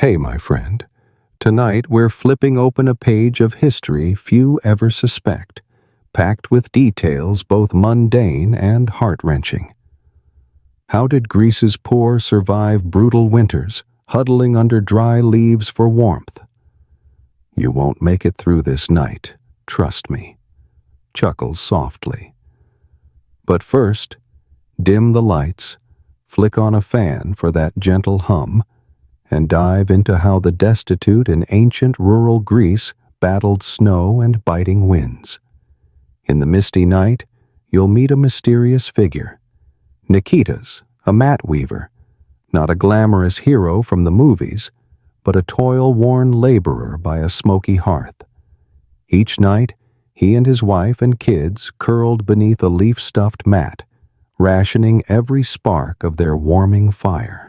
Hey, my friend. Tonight we're flipping open a page of history few ever suspect, packed with details both mundane and heart-wrenching. How did Greece's poor survive brutal winters, huddling under dry leaves for warmth? You won't make it through this night, trust me. Chuckles softly. But first, dim the lights, flick on a fan for that gentle hum, and dive into how the destitute in ancient rural Greece battled snow and biting winds. In the misty night, you'll meet a mysterious figure. Nikitas, a mat weaver, not a glamorous hero from the movies, but a toil-worn laborer by a smoky hearth. Each night, he and his wife and kids curled beneath a leaf-stuffed mat, rationing every spark of their warming fire.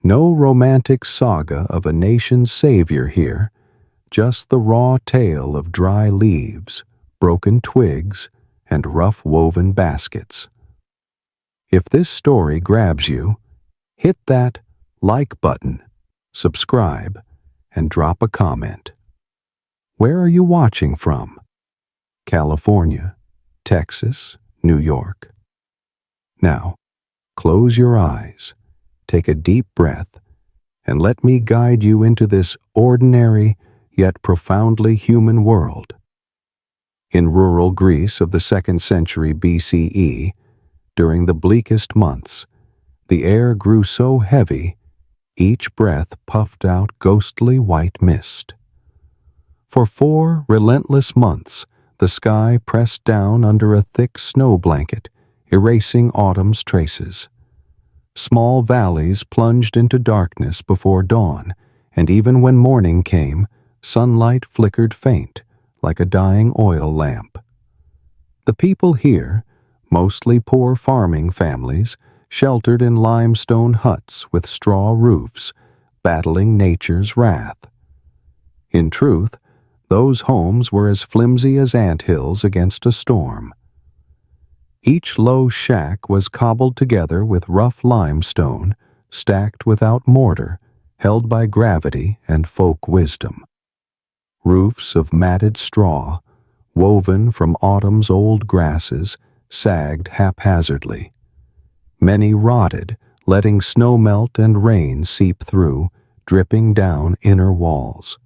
No romantic saga of a nation's savior here, just the raw tale of dry leaves, broken twigs, and rough-woven baskets. If this story grabs you, hit that like button, subscribe, and drop a comment. Where are you watching from? California, Texas, New York. Now, close your eyes. Take a deep breath, and let me guide you into this ordinary yet profoundly human world. In rural Greece of the 2nd century BCE, during the bleakest months, the air grew so heavy, each breath puffed out ghostly white mist. For 4 relentless months, the sky pressed down under a thick snow blanket, erasing autumn's traces. Small valleys plunged into darkness before dawn, and even when morning came, sunlight flickered faint, like a dying oil lamp. The people here, mostly poor farming families, sheltered in limestone huts with straw roofs, battling nature's wrath. In truth, those homes were as flimsy as anthills against a storm. Each low shack was cobbled together with rough limestone, stacked without mortar, held by gravity and folk wisdom. Roofs of matted straw, woven from autumn's old grasses, sagged haphazardly. Many rotted, letting snowmelt and rain seep through, dripping down inner walls.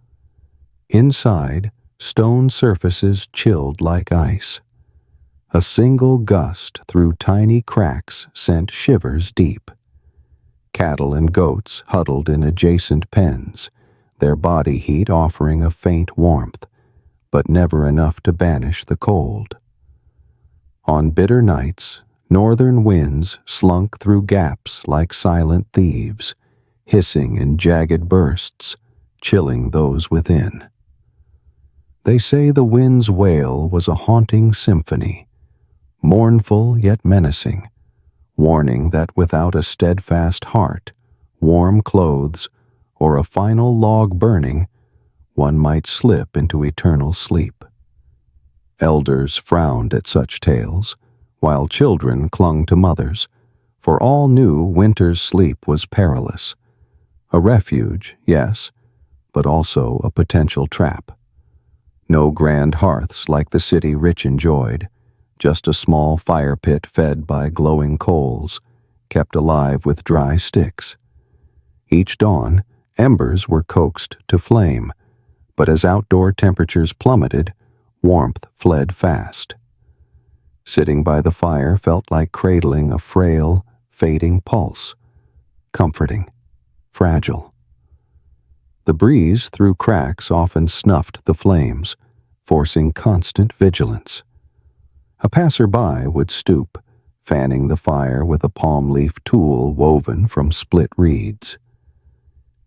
Inside, stone surfaces chilled like ice. A single gust through tiny cracks sent shivers deep. Cattle and goats huddled in adjacent pens, their body heat offering a faint warmth, but never enough to banish the cold. On bitter nights, northern winds slunk through gaps like silent thieves, hissing in jagged bursts, chilling those within. They say the wind's wail was a haunting symphony, mournful yet menacing, warning that without a steadfast heart, warm clothes, or a final log burning, one might slip into eternal sleep. Elders frowned at such tales, while children clung to mothers, for all knew winter's sleep was perilous. A refuge, yes, but also a potential trap. No grand hearths like the city rich enjoyed, just a small fire pit fed by glowing coals, kept alive with dry sticks. Each dawn, embers were coaxed to flame, but as outdoor temperatures plummeted, warmth fled fast. Sitting by the fire felt like cradling a frail, fading pulse, comforting, fragile. The breeze through cracks often snuffed the flames, forcing constant vigilance. A passerby would stoop, fanning the fire with a palm leaf tool woven from split reeds.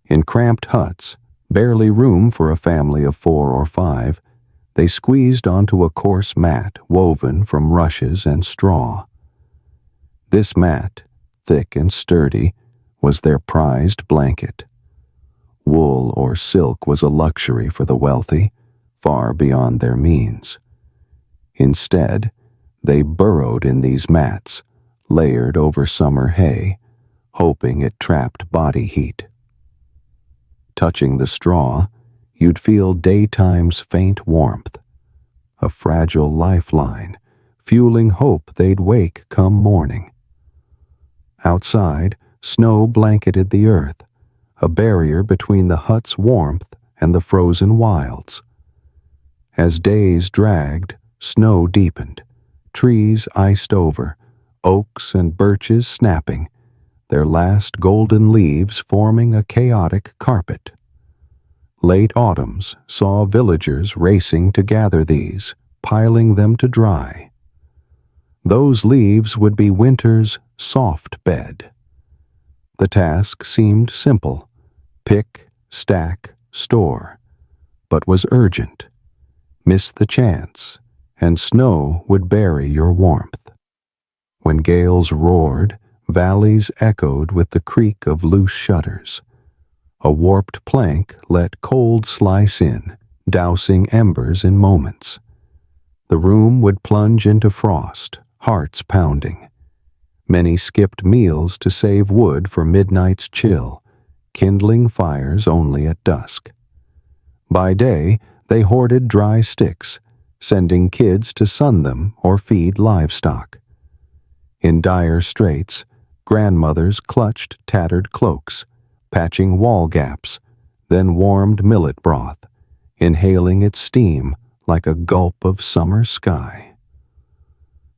In cramped huts, barely room for a family of 4 or 5, they squeezed onto a coarse mat woven from rushes and straw. This mat, thick and sturdy, was their prized blanket. Wool or silk was a luxury for the wealthy, far beyond their means. Instead, they burrowed in these mats, layered over summer hay, hoping it trapped body heat. Touching the straw, you'd feel daytime's faint warmth, a fragile lifeline, fueling hope they'd wake come morning. Outside, snow blanketed the earth, a barrier between the hut's warmth and the frozen wilds. As days dragged, snow deepened, trees iced over, oaks and birches snapping, their last golden leaves forming a chaotic carpet. Late autumns saw villagers racing to gather these, piling them to dry. Those leaves would be winter's soft bed. The task seemed simple: pick, stack, store, but was urgent. Miss the chance, and snow would bury your warmth. When gales roared, valleys echoed with the creak of loose shutters. A warped plank let cold slice in, dousing embers in moments. The room would plunge into frost, hearts pounding. Many skipped meals to save wood for midnight's chill, kindling fires only at dusk. By day, they hoarded dry sticks, sending kids to sun them or feed livestock. In dire straits, grandmothers clutched tattered cloaks, patching wall gaps, then warmed millet broth, inhaling its steam like a gulp of summer sky.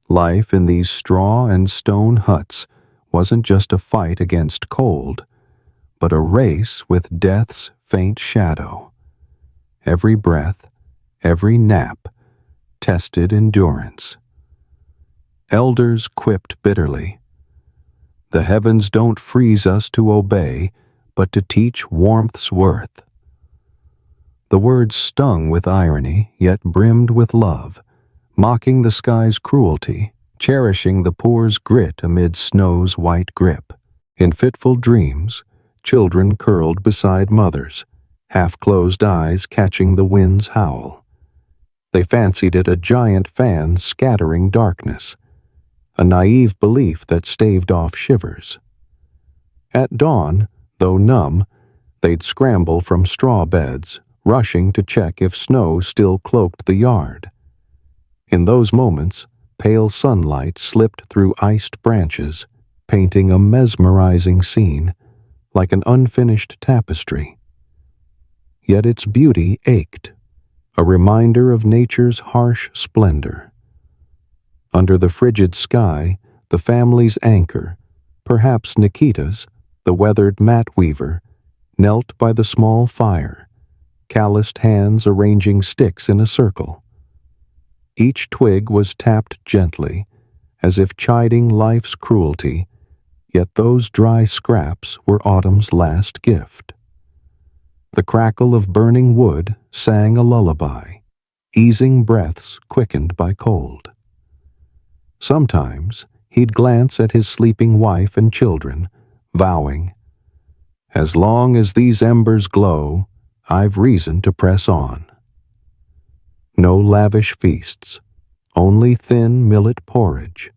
Life in these straw and stone huts wasn't just a fight against cold, but a race with death's faint shadow. Every breath, every nap, tested endurance. Elders quipped bitterly, "The heavens don't freeze us to obey, but to teach warmth's worth." The words stung with irony, yet brimmed with love, mocking the sky's cruelty, cherishing the poor's grit amid snow's white grip. In fitful dreams, children curled beside mothers, half-closed eyes catching the wind's howl. They fancied it a giant fan scattering darkness, a naive belief that staved off shivers. At dawn, though numb, they'd scramble from straw beds, rushing to check if snow still cloaked the yard. In those moments, pale sunlight slipped through iced branches, painting a mesmerizing scene, like an unfinished tapestry. Yet its beauty ached, a reminder of nature's harsh splendor. Under the frigid sky, the family's anchor, perhaps Nikita's, the weathered mat weaver, knelt by the small fire, calloused hands arranging sticks in a circle. Each twig was tapped gently, as if chiding life's cruelty, yet those dry scraps were autumn's last gift. The crackle of burning wood sang a lullaby, easing breaths quickened by cold. Sometimes he'd glance at his sleeping wife and children, vowing, "As long as these embers glow, I've reason to press on." No lavish feasts, only thin millet porridge.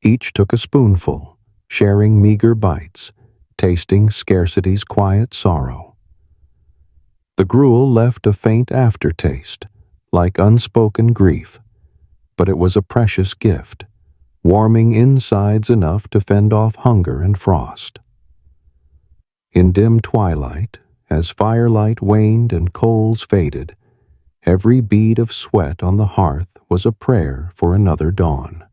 Each took a spoonful, sharing meager bites, tasting scarcity's quiet sorrow. The gruel left a faint aftertaste, like unspoken grief, but it was a precious gift, warming insides enough to fend off hunger and frost. In dim twilight, as firelight waned and coals faded, every bead of sweat on the hearth was a prayer for another dawn.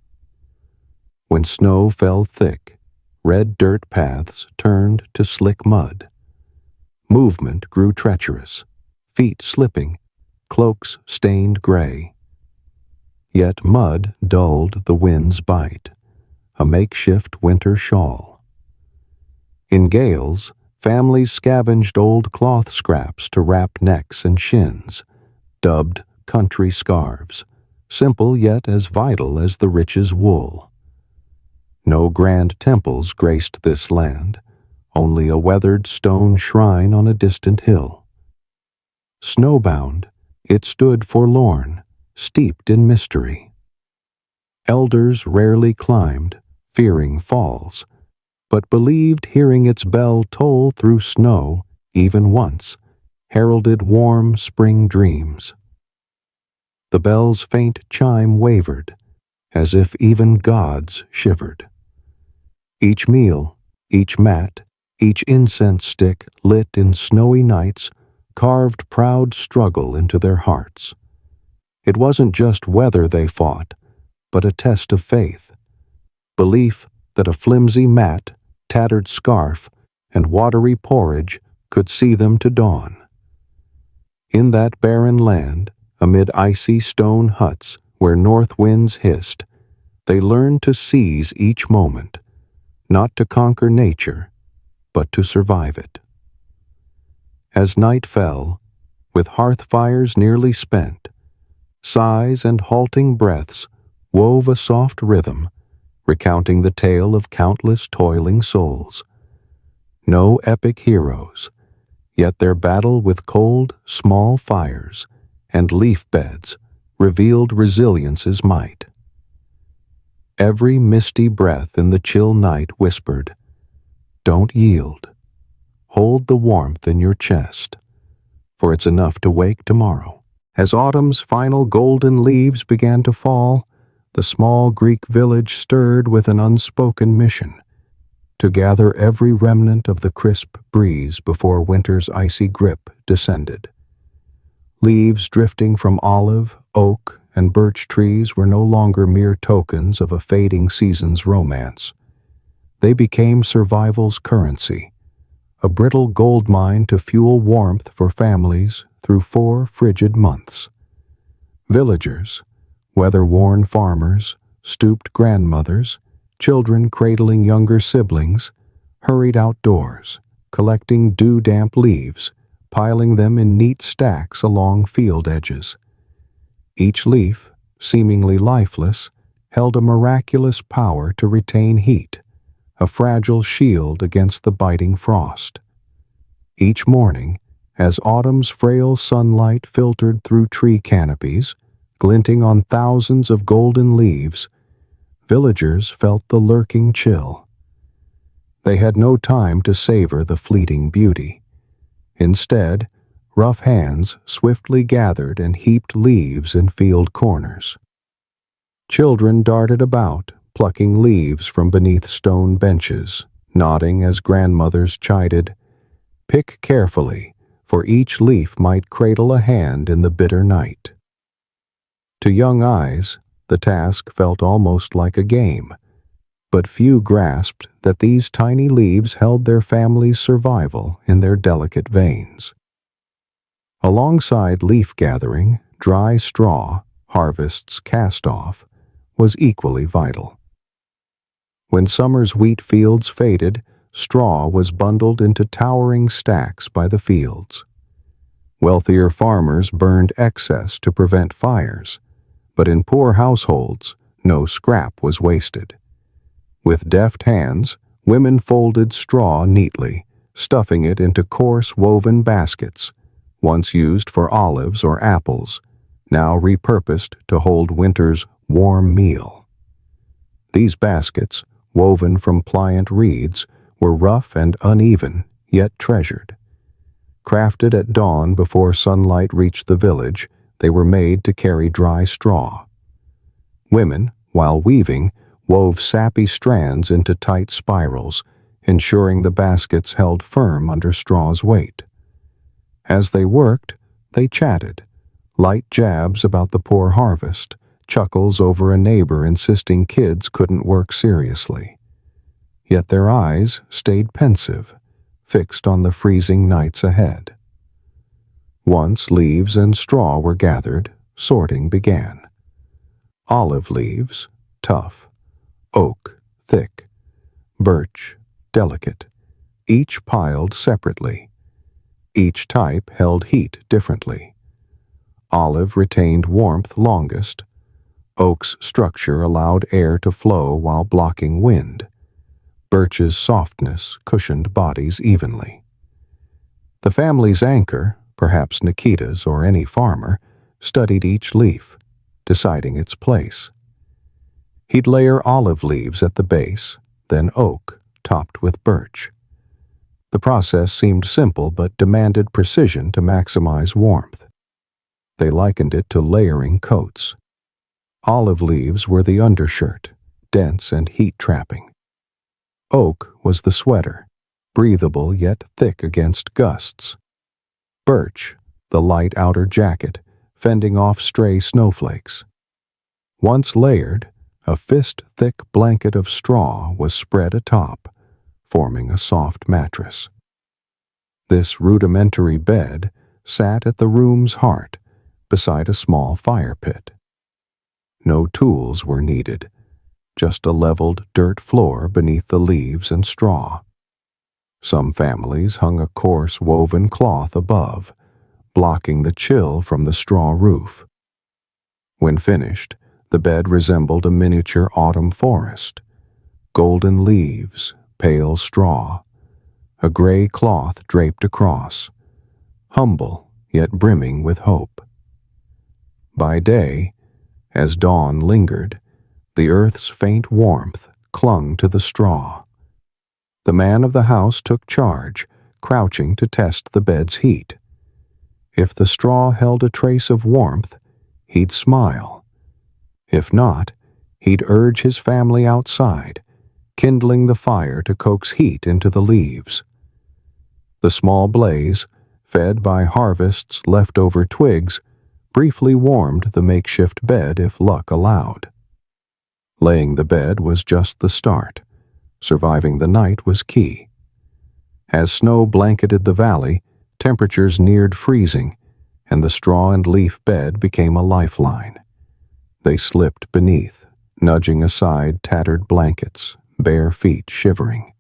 When snow fell thick, red dirt paths turned to slick mud. Movement grew treacherous, feet slipping, cloaks stained gray. Yet mud dulled the wind's bite, a makeshift winter shawl. In gales, families scavenged old cloth scraps to wrap necks and shins, dubbed country scarves, simple yet as vital as the rich's wool. No grand temples graced this land, only a weathered stone shrine on a distant hill. Snowbound, it stood forlorn, steeped in mystery. Elders rarely climbed, fearing falls, but believed hearing its bell toll through snow even once, heralded warm spring dreams. The bell's faint chime wavered, as if even gods shivered. Each meal, each mat, each incense stick lit in snowy nights carved proud struggle into their hearts. It wasn't just weather they fought, but a test of faith, belief that a flimsy mat, tattered scarf, and watery porridge could see them to dawn. In that barren land, amid icy stone huts where north winds hissed, they learned to seize each moment, not to conquer nature, but to survive it. As night fell, with hearth fires nearly spent, sighs and halting breaths wove a soft rhythm, recounting the tale of countless toiling souls. No epic heroes, yet their battle with cold, small fires and leaf beds revealed resilience's might. Every misty breath in the chill night whispered, "Don't yield. Hold the warmth in your chest, for it's enough to wake tomorrow." As autumn's final golden leaves began to fall, the small Greek village stirred with an unspoken mission, to gather every remnant of the crisp breeze before winter's icy grip descended. Leaves drifting from olive, oak, and birch trees were no longer mere tokens of a fading season's romance. They became survival's currency, a brittle gold mine to fuel warmth for families through 4 frigid months. Villagers, weather-worn farmers, stooped grandmothers, children cradling younger siblings, hurried outdoors, collecting dew-damp leaves, piling them in neat stacks along field edges. Each leaf, seemingly lifeless, held a miraculous power to retain heat, a fragile shield against the biting frost. Each morning, as autumn's frail sunlight filtered through tree canopies, glinting on thousands of golden leaves, villagers felt the lurking chill. They had no time to savor the fleeting beauty. Instead, rough hands swiftly gathered and heaped leaves in field corners. Children darted about, plucking leaves from beneath stone benches, nodding as grandmothers chided, "Pick carefully, for each leaf might cradle a hand in the bitter night." To young eyes, the task felt almost like a game, but few grasped that these tiny leaves held their family's survival in their delicate veins. Alongside leaf gathering, dry straw, harvest's cast-off, was equally vital. When summer's wheat fields faded, straw was bundled into towering stacks by the fields. Wealthier farmers burned excess to prevent fires, but in poor households, no scrap was wasted. With deft hands, women folded straw neatly, stuffing it into coarse woven baskets, once used for olives or apples, now repurposed to hold winter's warm meal. These baskets, woven from pliant reeds, were rough and uneven, yet treasured. Crafted at dawn before sunlight reached the village, they were made to carry dry straw. Women, while weaving, wove sappy strands into tight spirals, ensuring the baskets held firm under straw's weight. As they worked, they chatted, light jabs about the poor harvest, chuckles over a neighbor insisting kids couldn't work seriously. Yet their eyes stayed pensive, fixed on the freezing nights ahead. Once leaves and straw were gathered, sorting began. Olive leaves, tough; oak, thick; birch, delicate, each piled separately. Each type held heat differently. Olive retained warmth longest. Oak's structure allowed air to flow while blocking wind. Birch's softness cushioned bodies evenly. The family's anchor, perhaps Nikita's or any farmer, studied each leaf, deciding its place. He'd layer olive leaves at the base, then oak, topped with birch. The process seemed simple but demanded precision to maximize warmth. They likened it to layering coats. Olive leaves were the undershirt, dense and heat-trapping. Oak was the sweater, breathable yet thick against gusts. Birch, the light outer jacket, fending off stray snowflakes. Once layered, a fist-thick blanket of straw was spread atop, forming a soft mattress. This rudimentary bed sat at the room's heart, beside a small fire pit. No tools were needed, just a leveled dirt floor beneath the leaves and straw. Some families hung a coarse woven cloth above, blocking the chill from the straw roof. When finished, the bed resembled a miniature autumn forest. Golden leaves, pale straw, a gray cloth draped across, humble yet brimming with hope. By day, as dawn lingered, the earth's faint warmth clung to the straw. The man of the house took charge, crouching to test the bed's heat. If the straw held a trace of warmth, he'd smile. If not, he'd urge his family outside, kindling the fire to coax heat into the leaves. The small blaze, fed by harvest's leftover twigs, briefly warmed the makeshift bed if luck allowed. Laying the bed was just the start. Surviving the night was key. As snow blanketed the valley, temperatures neared freezing, and the straw and leaf bed became a lifeline. They slipped beneath, nudging aside tattered blankets, bare feet shivering.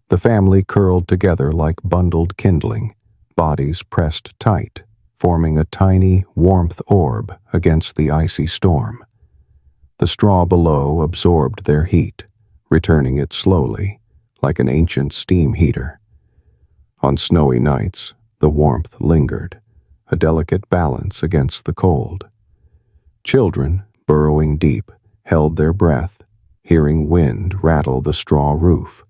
The family curled together like bundled kindling, bodies pressed tight, forming a tiny, warmth orb against the icy storm. The straw below absorbed their heat, returning it slowly, like an ancient steam heater. On snowy nights, the warmth lingered, a delicate balance against the cold. Children, burrowing deep, held their breath, hearing wind rattle the straw roof.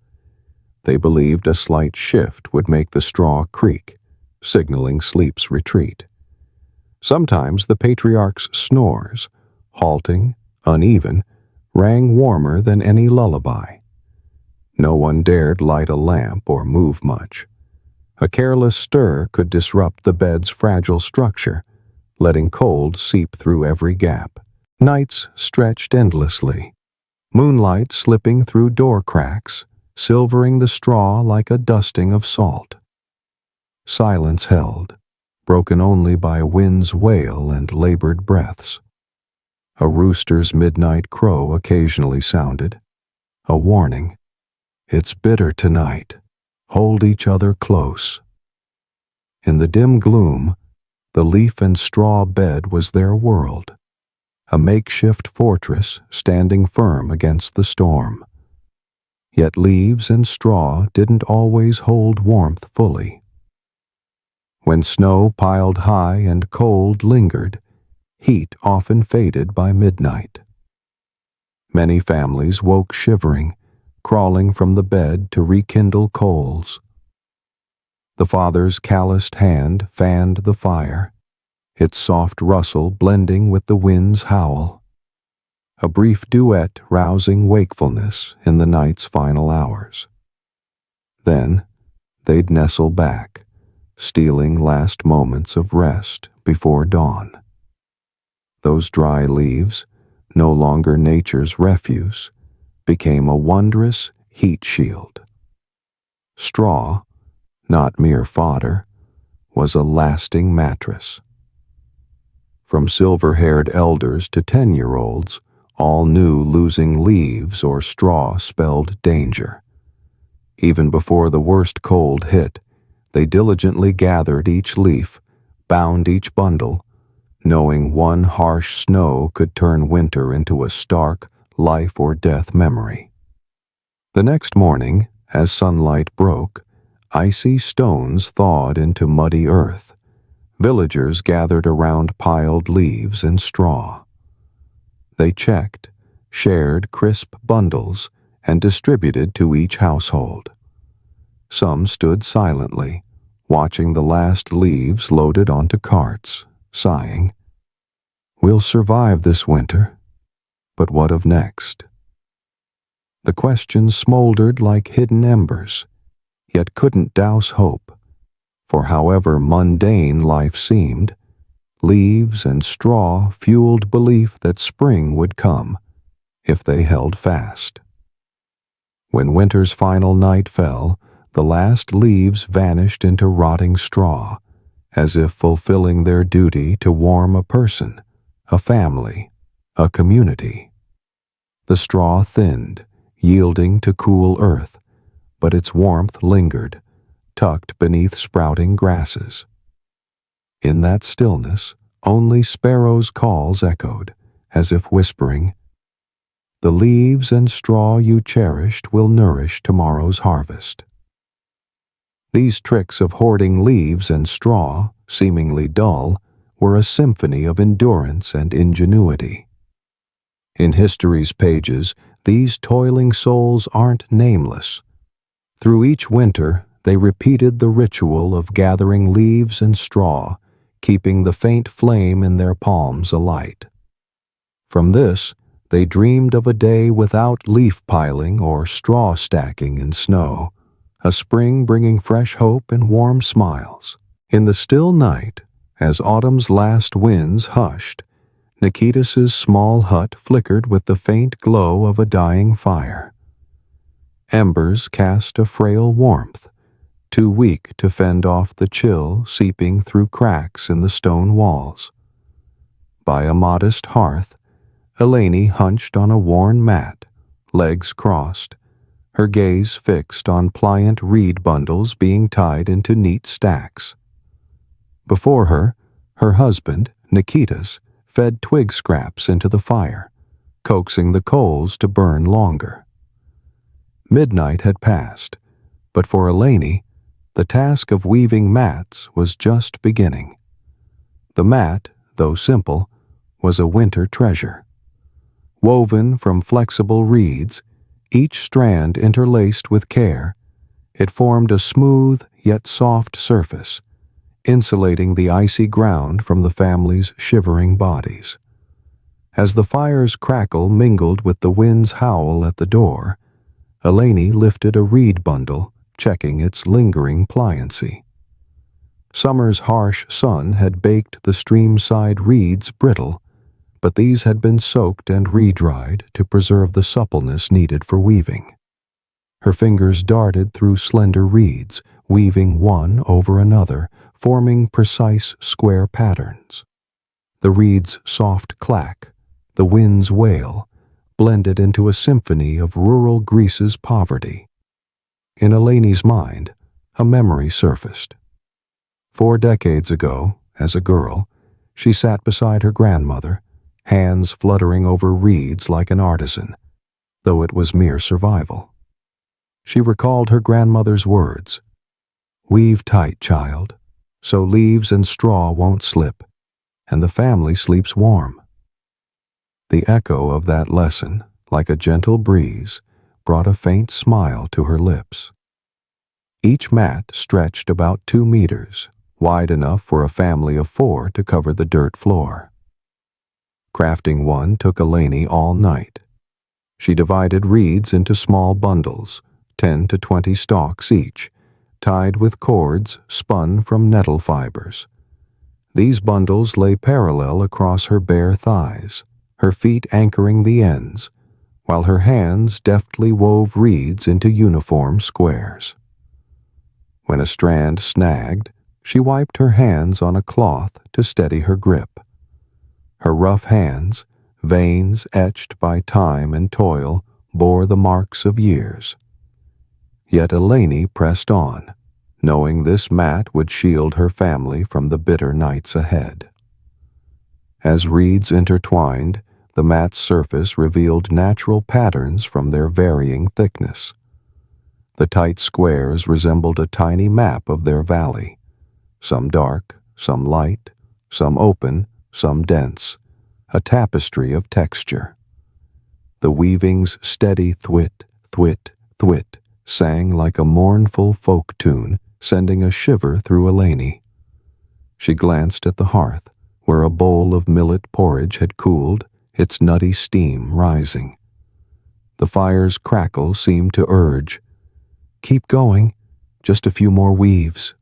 They believed a slight shift would make the straw creak, signaling sleep's retreat. Sometimes the patriarch's snores, halting, uneven, rang warmer than any lullaby. No one dared light a lamp or move much. A careless stir could disrupt the bed's fragile structure, letting cold seep through every gap. Nights stretched endlessly, moonlight slipping through door cracks, silvering the straw like a dusting of salt. Silence held, broken only by wind's wail and labored breaths. A rooster's midnight crow occasionally sounded, a warning. It's bitter tonight. Hold each other close. In the dim gloom, the leaf and straw bed was their world, a makeshift fortress standing firm against the storm. Yet leaves and straw didn't always hold warmth fully. When snow piled high and cold lingered, heat often faded by midnight. Many families woke shivering, crawling from the bed to rekindle coals. The father's calloused hand fanned the fire, its soft rustle blending with the wind's howl. A brief duet rousing wakefulness in the night's final hours. Then they'd nestle back, stealing last moments of rest before dawn. Those dry leaves, no longer nature's refuse, became a wondrous heat shield. Straw, not mere fodder, was a lasting mattress. From silver-haired elders to 10-year-olds, all knew losing leaves or straw spelled danger. Even before the worst cold hit, they diligently gathered each leaf, bound each bundle, knowing one harsh snow could turn winter into a stark, life-or-death memory. The next morning, as sunlight broke, icy stones thawed into muddy earth. Villagers gathered around piled leaves and straw. They checked, shared crisp bundles, and distributed to each household. Some stood silently, watching the last leaves loaded onto carts, sighing. "We'll survive this winter, but what of next?" The question smoldered like hidden embers, yet couldn't douse hope, for however mundane life seemed, leaves and straw fueled belief that spring would come if they held fast. When winter's final night fell, the last leaves vanished into rotting straw, as if fulfilling their duty to warm a person, a family, a community. The straw thinned, yielding to cool earth, but its warmth lingered, tucked beneath sprouting grasses. In that stillness, only sparrows' calls echoed, as if whispering, "The leaves and straw you cherished will nourish tomorrow's harvest." These tricks of hoarding leaves and straw, seemingly dull, were a symphony of endurance and ingenuity. In history's pages, these toiling souls aren't nameless. Through each winter, they repeated the ritual of gathering leaves and straw, keeping the faint flame in their palms alight. From this, they dreamed of a day without leaf piling or straw stacking in snow, a spring bringing fresh hope and warm smiles. In the still night, as autumn's last winds hushed, Nikitas's small hut flickered with the faint glow of a dying fire. Embers cast a frail warmth, too weak to fend off the chill seeping through cracks in the stone walls. By a modest hearth, Eleni hunched on a worn mat, legs crossed, her gaze fixed on pliant reed bundles being tied into neat stacks. Before her, her husband, Nikitas, fed twig scraps into the fire, coaxing the coals to burn longer. Midnight had passed, but for Eleni, the task of weaving mats was just beginning. The mat, though simple, was a winter treasure. Woven from flexible reeds, each strand interlaced with care, it formed a smooth yet soft surface, insulating the icy ground from the family's shivering bodies. As the fire's crackle mingled with the wind's howl at the door, Eleni lifted a reed bundle, checking its lingering pliancy. Summer's harsh sun had baked the stream-side reeds brittle, but these had been soaked and re-dried to preserve the suppleness needed for weaving. Her fingers darted through slender reeds, weaving one over another, forming precise square patterns. The reeds' soft clack, the wind's wail, blended into a symphony of rural Greece's poverty. In Eleni's mind, a memory surfaced. 4 decades ago, as a girl, she sat beside her grandmother, hands fluttering over reeds like an artisan, though it was mere survival. She recalled her grandmother's words, "Weave tight, child, so leaves and straw won't slip, and the family sleeps warm." The echo of that lesson, like a gentle breeze, brought a faint smile to her lips. Each mat stretched about 2 meters, wide enough for a family of 4 to cover the dirt floor. Crafting one took Eleni all night. She divided reeds into small bundles, 10 to 20 stalks each, tied with cords spun from nettle fibers. These bundles lay parallel across her bare thighs, her feet anchoring the ends, while her hands deftly wove reeds into uniform squares. When a strand snagged, she wiped her hands on a cloth to steady her grip. Her rough hands, veins etched by time and toil, bore the marks of years. Yet Eleni pressed on, knowing this mat would shield her family from the bitter nights ahead. As reeds intertwined, the mat's surface revealed natural patterns from their varying thickness. The tight squares resembled a tiny map of their valley, some dark, some light, some open, some dense, a tapestry of texture. The weaving's steady thwit, thwit, thwit sang like a mournful folk tune, sending a shiver through Eleni. She glanced at the hearth, where a bowl of millet porridge had cooled, its nutty steam rising. The fire's crackle seemed to urge, "Keep going, just a few more weaves."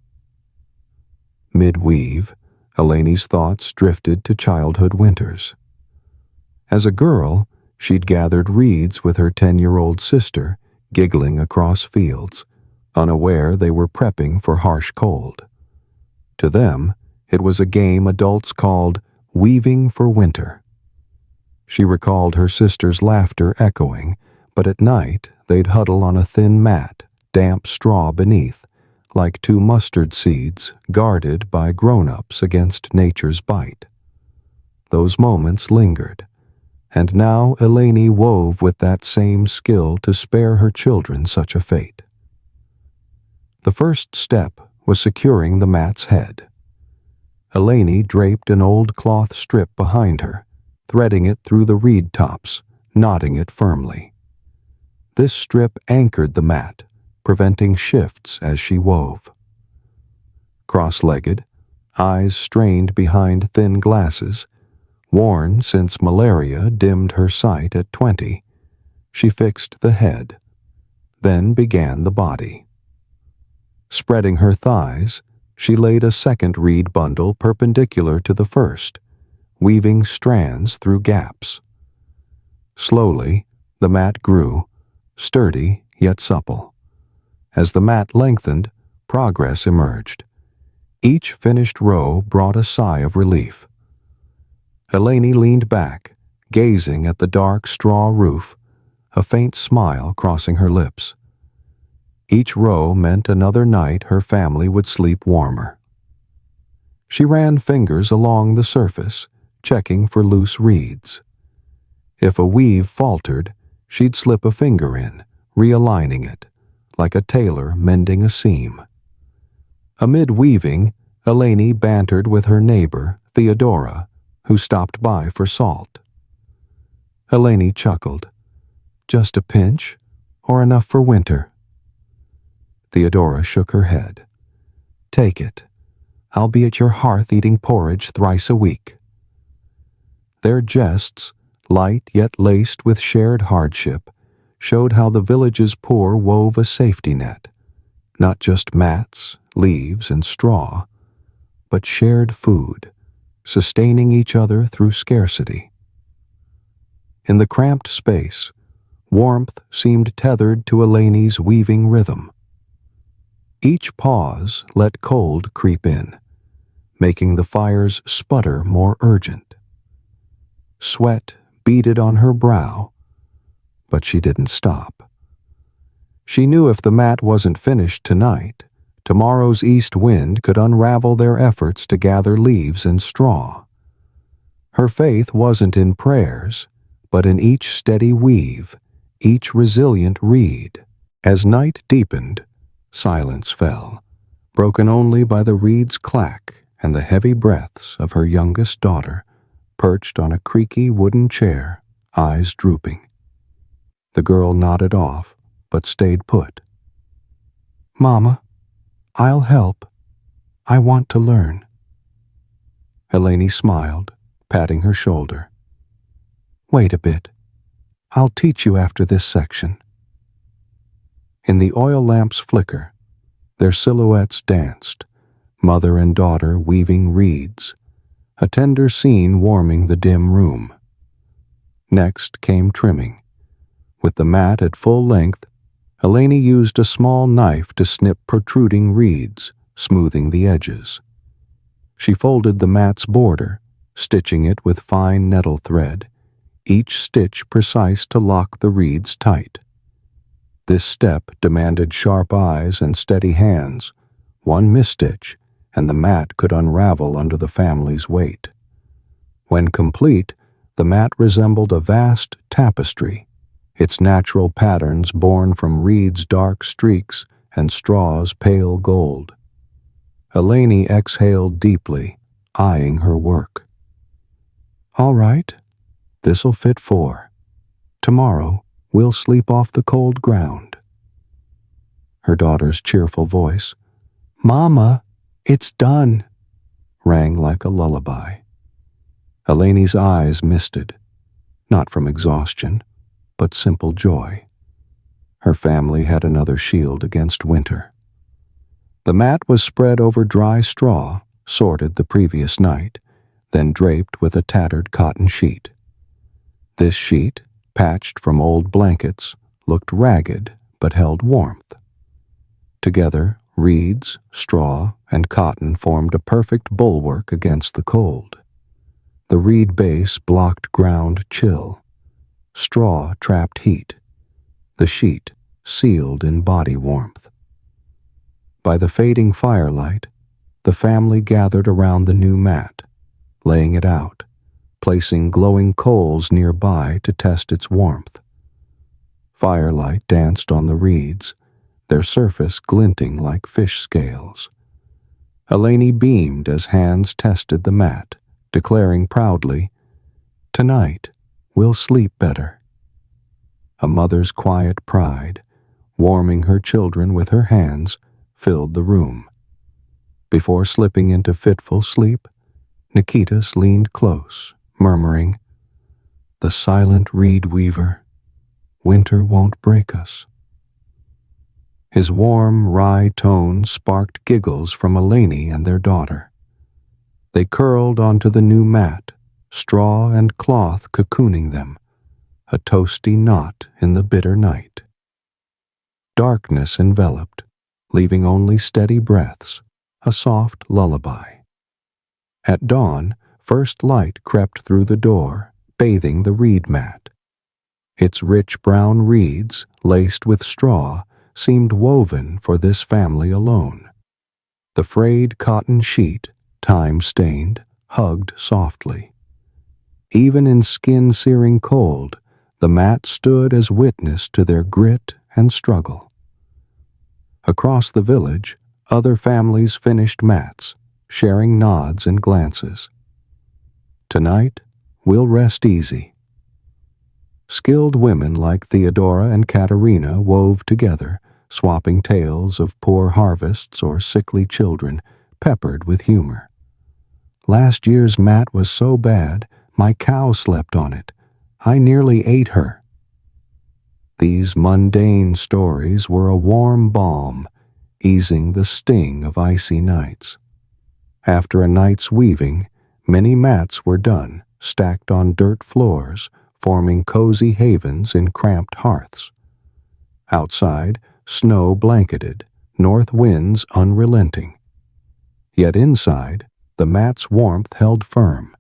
Mid-weave, Eleni's thoughts drifted to childhood winters. As a girl, she'd gathered reeds with her 10-year-old sister, giggling across fields, unaware they were prepping for harsh cold. To them, it was a game adults called weaving for winter. She recalled her sister's laughter echoing, but at night they'd huddle on a thin mat, damp straw beneath, like two mustard seeds guarded by grown-ups against nature's bite. Those moments lingered, and now Eleni wove with that same skill to spare her children such a fate. The first step was securing the mat's head. Eleni draped an old cloth strip behind her, threading it through the reed tops, knotting it firmly. This strip anchored the mat, preventing shifts as she wove. Cross-legged, eyes strained behind thin glasses, worn since malaria dimmed her sight at 20, she fixed the head, then began the body. Spreading her thighs, she laid a second reed bundle perpendicular to the first, weaving strands through gaps. Slowly, the mat grew, sturdy yet supple. As the mat lengthened, progress emerged. Each finished row brought a sigh of relief. Eleni leaned back, gazing at the dark straw roof, a faint smile crossing her lips. Each row meant another night her family would sleep warmer. She ran fingers along the surface, checking for loose reeds. If a weave faltered, she'd slip a finger in, realigning it, like a tailor mending a seam. Amid weaving, Eleni bantered with her neighbor, Theodora, who stopped by for salt. Eleni chuckled. "Just a pinch, or enough for winter?" Theodora shook her head. "Take it. I'll be at your hearth eating porridge thrice a week." Their jests, light yet laced with shared hardship, showed how the village's poor wove a safety net, not just mats, leaves, and straw, but shared food, sustaining each other through scarcity. In the cramped space, warmth seemed tethered to Eleni's weaving rhythm. Each pause let cold creep in, making the fire's sputter more urgent. Sweat beaded on her brow, but she didn't stop. She knew if the mat wasn't finished tonight, tomorrow's east wind could unravel their efforts to gather leaves and straw. Her faith wasn't in prayers, but in each steady weave, each resilient reed. As night deepened, silence fell, broken only by the reed's clack and the heavy breaths of her youngest daughter, perched on a creaky wooden chair, eyes drooping. The girl nodded off, but stayed put. "Mama, I'll help. I want to learn." Eleni smiled, patting her shoulder. "Wait a bit. I'll teach you after this section." In the oil lamp's flicker, their silhouettes danced, mother and daughter weaving reeds, a tender scene warming the dim room. Next came trimming. With the mat at full length, Eleni used a small knife to snip protruding reeds, smoothing the edges. She folded the mat's border, stitching it with fine nettle thread, each stitch precise to lock the reeds tight. This step demanded sharp eyes and steady hands. One misstitch, and the mat could unravel under the family's weight. When complete, the mat resembled a vast tapestry, its natural patterns born from reeds' dark streaks and straw's pale gold. Eleni exhaled deeply, eyeing her work. "All right, this'll fit 4. Tomorrow, we'll sleep off the cold ground." Her daughter's cheerful voice, "Mama, it's done," rang like a lullaby. Eleni's eyes misted, not from exhaustion, but simple joy. Her family had another shield against winter. The mat was spread over dry straw, sorted the previous night, then draped with a tattered cotton sheet. This sheet, patched from old blankets, looked ragged but held warmth. Together, reeds, straw, and cotton formed a perfect bulwark against the cold. The reed base blocked ground chill. Straw trapped heat. The sheet sealed in body warmth. By the fading firelight, the family gathered around the new mat, laying it out, placing glowing coals nearby to test its warmth. Firelight danced on the reeds, their surface glinting like fish scales. Eleni beamed as hands tested the mat, declaring proudly, "Tonight, we'll sleep better." A mother's quiet pride, warming her children with her hands, filled the room. Before slipping into fitful sleep, Nikitas leaned close, murmuring, "The silent reed weaver, winter won't break us." His warm, wry tone sparked giggles from Eleni and their daughter. They curled onto the new mat, straw and cloth cocooning them, a toasty knot in the bitter night. Darkness enveloped, leaving only steady breaths, a soft lullaby. At dawn, first light crept through the door, bathing the reed mat. Its rich brown reeds, laced with straw, seemed woven for this family alone. The frayed cotton sheet, time-stained, hugged softly. Even in skin-searing cold, the mat stood as witness to their grit and struggle. Across the village, other families finished mats, sharing nods and glances. "Tonight, we'll rest easy." Skilled women like Theodora and Katerina wove together, swapping tales of poor harvests or sickly children, peppered with humor. "Last year's mat was so bad, my cow slept on it. I nearly ate her." These mundane stories were a warm balm, easing the sting of icy nights. After a night's weaving, many mats were done, stacked on dirt floors, forming cozy havens in cramped hearths. Outside, snow blanketed, north winds unrelenting. Yet inside, the mat's warmth held firm,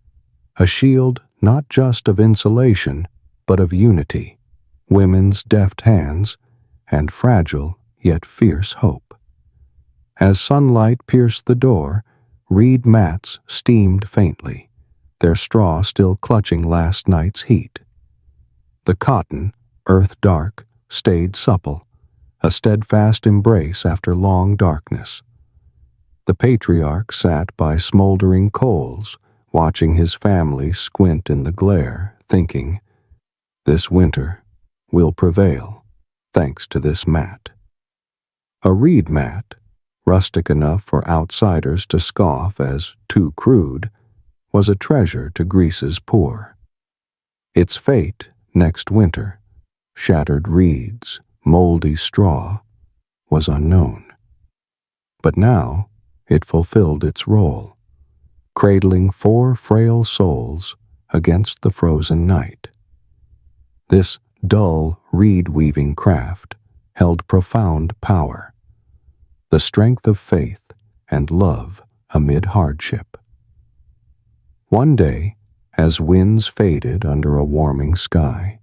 a shield not just of insulation, but of unity, women's deft hands, and fragile yet fierce hope. As sunlight pierced the door, reed mats steamed faintly, their straw still clutching last night's heat. The cotton, earth-dark, stayed supple, a steadfast embrace after long darkness. The patriarch sat by smoldering coals, watching his family squint in the glare, thinking, "This winter will prevail, thanks to this mat." A reed mat, rustic enough for outsiders to scoff as too crude, was a treasure to Greece's poor. Its fate next winter, shattered reeds, moldy straw, was unknown. But now it fulfilled its role, cradling 4 frail souls against the frozen night. This dull reed-weaving craft held profound power, the strength of faith and love amid hardship. One day, as winds faded under a warming sky,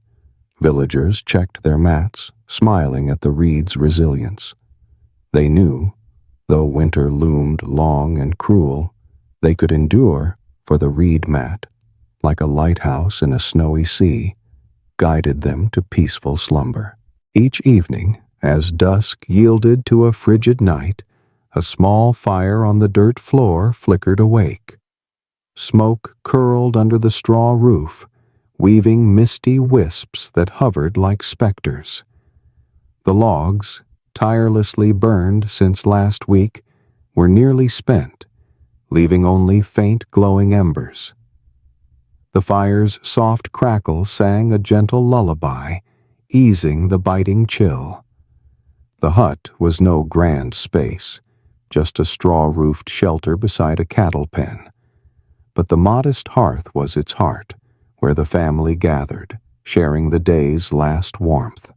villagers checked their mats, smiling at the reed's resilience. They knew, though winter loomed long and cruel, they could endure, for the reed mat, like a lighthouse in a snowy sea, guided them to peaceful slumber. Each evening, as dusk yielded to a frigid night, a small fire on the dirt floor flickered awake. Smoke curled under the straw roof, weaving misty wisps that hovered like specters. The logs, tirelessly burned since last week, were nearly spent, leaving only faint glowing embers. The fire's soft crackle sang a gentle lullaby, easing the biting chill. The hut was no grand space, just a straw-roofed shelter beside a cattle pen. But the modest hearth was its heart, where the family gathered, sharing the day's last warmth.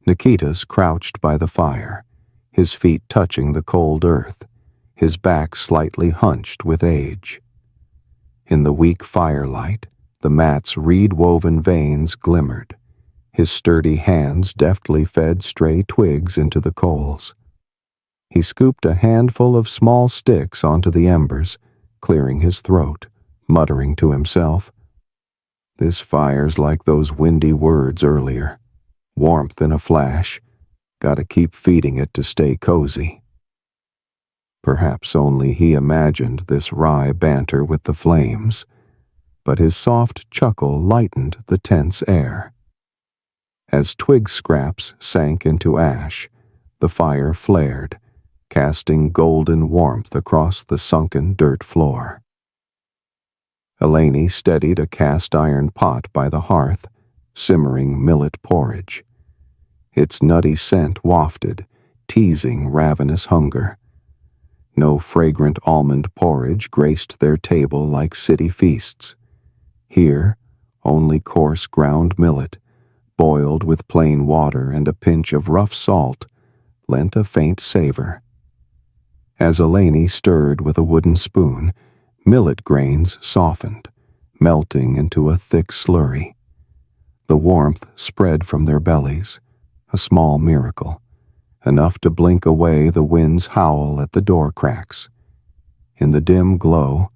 Nikitas crouched by the fire, his feet touching the cold earth, his back slightly hunched with age. In the weak firelight, the mat's reed-woven veins glimmered. His sturdy hands deftly fed stray twigs into the coals. He scooped a handful of small sticks onto the embers, clearing his throat, muttering to himself, "This fire's like those windy words earlier. Warmth in a flash. Gotta keep feeding it to stay cozy." Perhaps only he imagined this wry banter with the flames, but his soft chuckle lightened the tense air. As twig scraps sank into ash, the fire flared, casting golden warmth across the sunken dirt floor. Eleni steadied a cast-iron pot by the hearth, simmering millet porridge. Its nutty scent wafted, teasing ravenous hunger. No fragrant almond porridge graced their table like city feasts. Here, only coarse ground millet, boiled with plain water and a pinch of rough salt, lent a faint savor. As Eleni stirred with a wooden spoon, millet grains softened, melting into a thick slurry. The warmth spread from their bellies, a small miracle, enough to blink away the wind's howl at the door cracks. In the dim glow,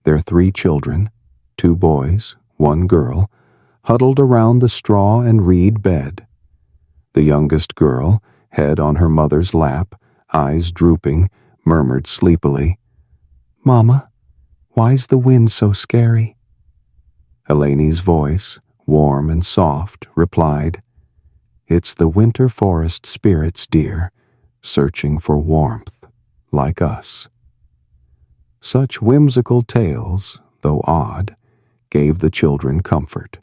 their 3 children, 2 boys, 1 girl, huddled around the straw and reed bed. The youngest girl, head on her mother's lap, eyes drooping, murmured sleepily, "Mama, why's the wind so scary?" Eleni's voice, warm and soft, replied, "It's the winter forest spirits, dear, searching for warmth, like us." Such whimsical tales, though odd, gave the children comfort,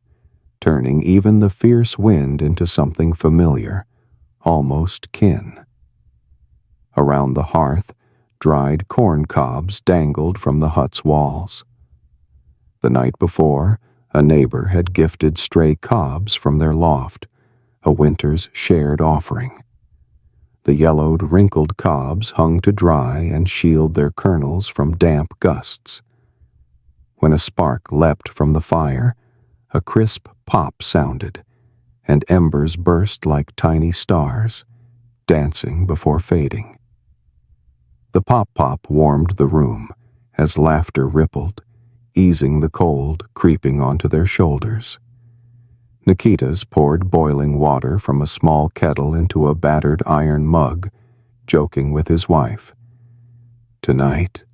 turning even the fierce wind into something familiar, almost kin. Around the hearth, dried corn cobs dangled from the hut's walls. The night before, a neighbor had gifted stray cobs from their loft, a winter's shared offering. The yellowed, wrinkled cobs hung to dry and shield their kernels from damp gusts. When a spark leapt from the fire, a crisp pop sounded, and embers burst like tiny stars, dancing before fading. The pop-pop warmed the room as laughter rippled, easing the cold creeping onto their shoulders. Nikitas poured boiling water from a small kettle into a battered iron mug, joking with his wife. "Tonight,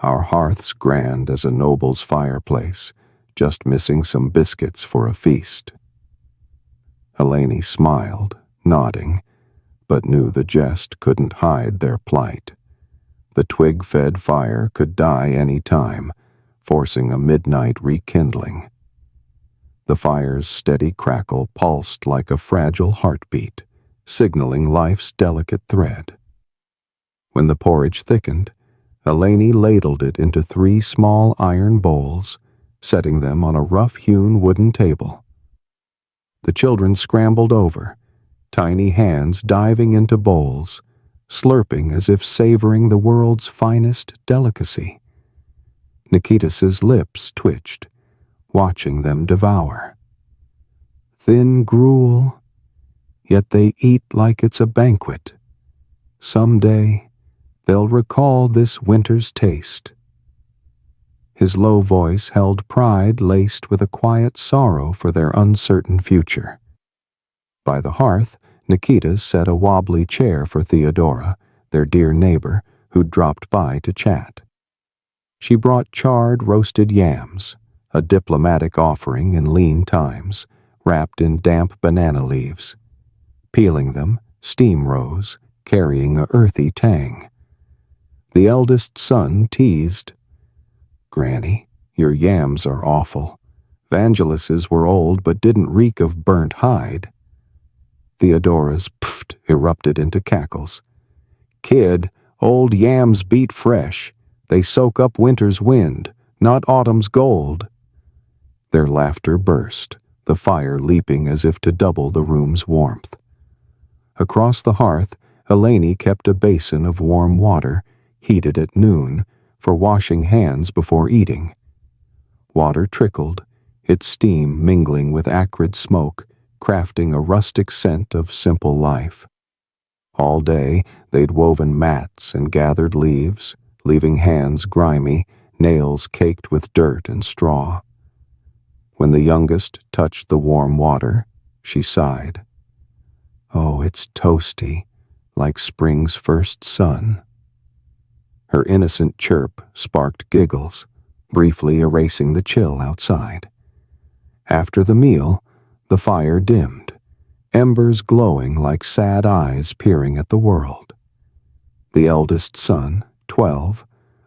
our hearth's grand as a noble's fireplace, just missing some biscuits for a feast." Eleni smiled, nodding, but knew the jest couldn't hide their plight. The twig-fed fire could die any time, forcing a midnight rekindling. The fire's steady crackle pulsed like a fragile heartbeat, signaling life's delicate thread. When the porridge thickened, Eleni ladled it into 3 small iron bowls, setting them on a rough-hewn wooden table. The children scrambled over, tiny hands diving into bowls, slurping as if savoring the world's finest delicacy. Nikitas's lips twitched, watching them devour. Thin gruel, yet they eat like it's a banquet. Someday, they'll recall this winter's taste. His low voice held pride laced with a quiet sorrow for their uncertain future. By the hearth, Nikitas set a wobbly chair for Theodora, their dear neighbor, who'd dropped by to chat. She brought charred roasted yams, a diplomatic offering in lean times, wrapped in damp banana leaves. Peeling them, Steam rose, carrying a earthy tang. The eldest son teased, "Granny, your yams are awful. Vangelus's were old but didn't reek of burnt hide." Theodora's pft erupted into cackles. "Kid, old yams beat fresh. They soak up winter's wind, not autumn's gold." Their laughter burst, the fire leaping as if to double the room's warmth. Across the hearth, Eleni kept a basin of warm water, heated at noon, for washing hands before eating. Water trickled, its steam mingling with acrid smoke, crafting a rustic scent of simple life. All day they'd woven mats and gathered leaves, leaving hands grimy, nails caked with dirt and straw. When the youngest touched the warm water, she sighed. "Oh, it's toasty, like spring's first sun." Her innocent chirp sparked giggles, briefly erasing the chill outside. After the meal, the fire dimmed, embers glowing like sad eyes peering at the world. The eldest son, 12,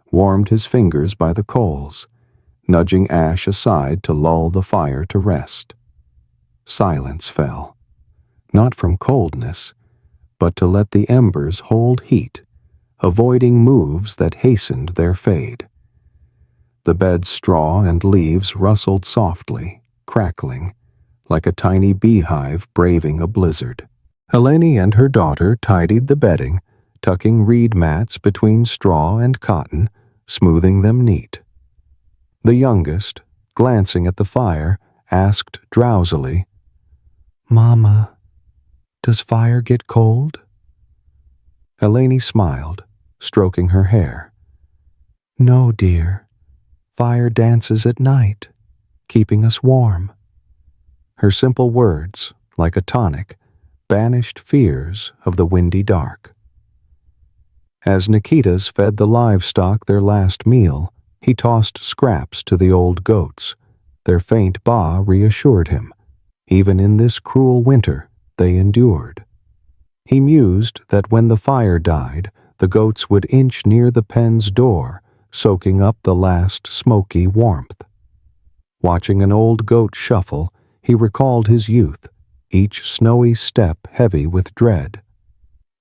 warmed his fingers by the coals, nudging ash aside to lull the fire to rest. Silence fell, not from coldness, but to let the embers hold heat, avoiding moves that hastened their fade. The bed's straw and leaves rustled softly, crackling, like a tiny beehive braving a blizzard. Eleni and her daughter tidied the bedding, tucking reed mats between straw and cotton, smoothing them neat. The youngest, glancing at the fire, asked drowsily, "Mama, does fire get cold?" Eleni smiled, stroking her hair. "No, dear. Fire dances at night, keeping us warm." Her simple words, like a tonic, banished fears of the windy dark. As Nikitas fed the livestock their last meal, he tossed scraps to the old goats. Their faint baa reassured him. Even in this cruel winter, they endured. He mused that when the fire died, the goats would inch near the pen's door, soaking up the last smoky warmth. Watching an old goat shuffle, he recalled his youth, each snowy step heavy with dread.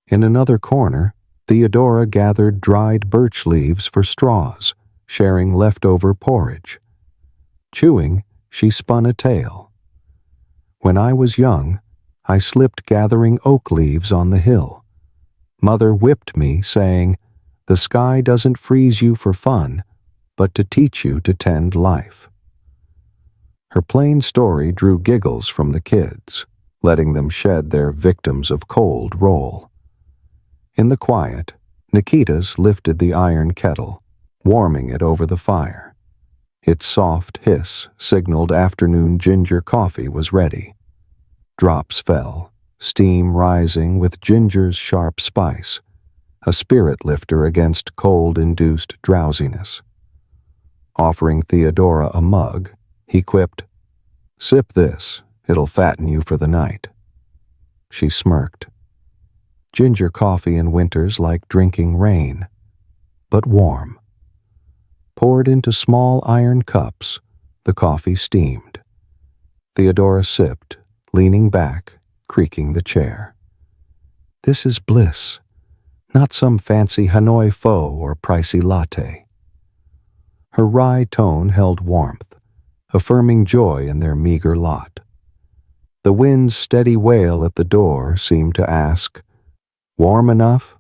In another corner, Theodora gathered dried birch leaves for straws, sharing leftover porridge. Chewing, she spun a tale. "When I was young, I slipped gathering oak leaves on the hill. Mother whipped me, saying, 'The sky doesn't freeze you for fun, but to teach you to tend life.'" Her plain story drew giggles from the kids, letting them shed their victims of cold role. In the quiet, Nikitas lifted the iron kettle, warming it over the fire. Its soft hiss signaled afternoon ginger coffee was ready. Drops fell, steam rising with ginger's sharp spice, a spirit lifter against cold-induced drowsiness. Offering Theodora a mug, he quipped, "Sip this, it'll fatten you for the night." She smirked. Ginger coffee in winter's like drinking rain, but warm. Poured into small iron cups, the coffee steamed. Theodora sipped, leaning back, creaking the chair. "This is bliss, not some fancy Hanoi pho or pricey latte." Her wry tone held warmth, affirming joy in their meager lot. The wind's steady wail at the door seemed to ask, "Warm enough?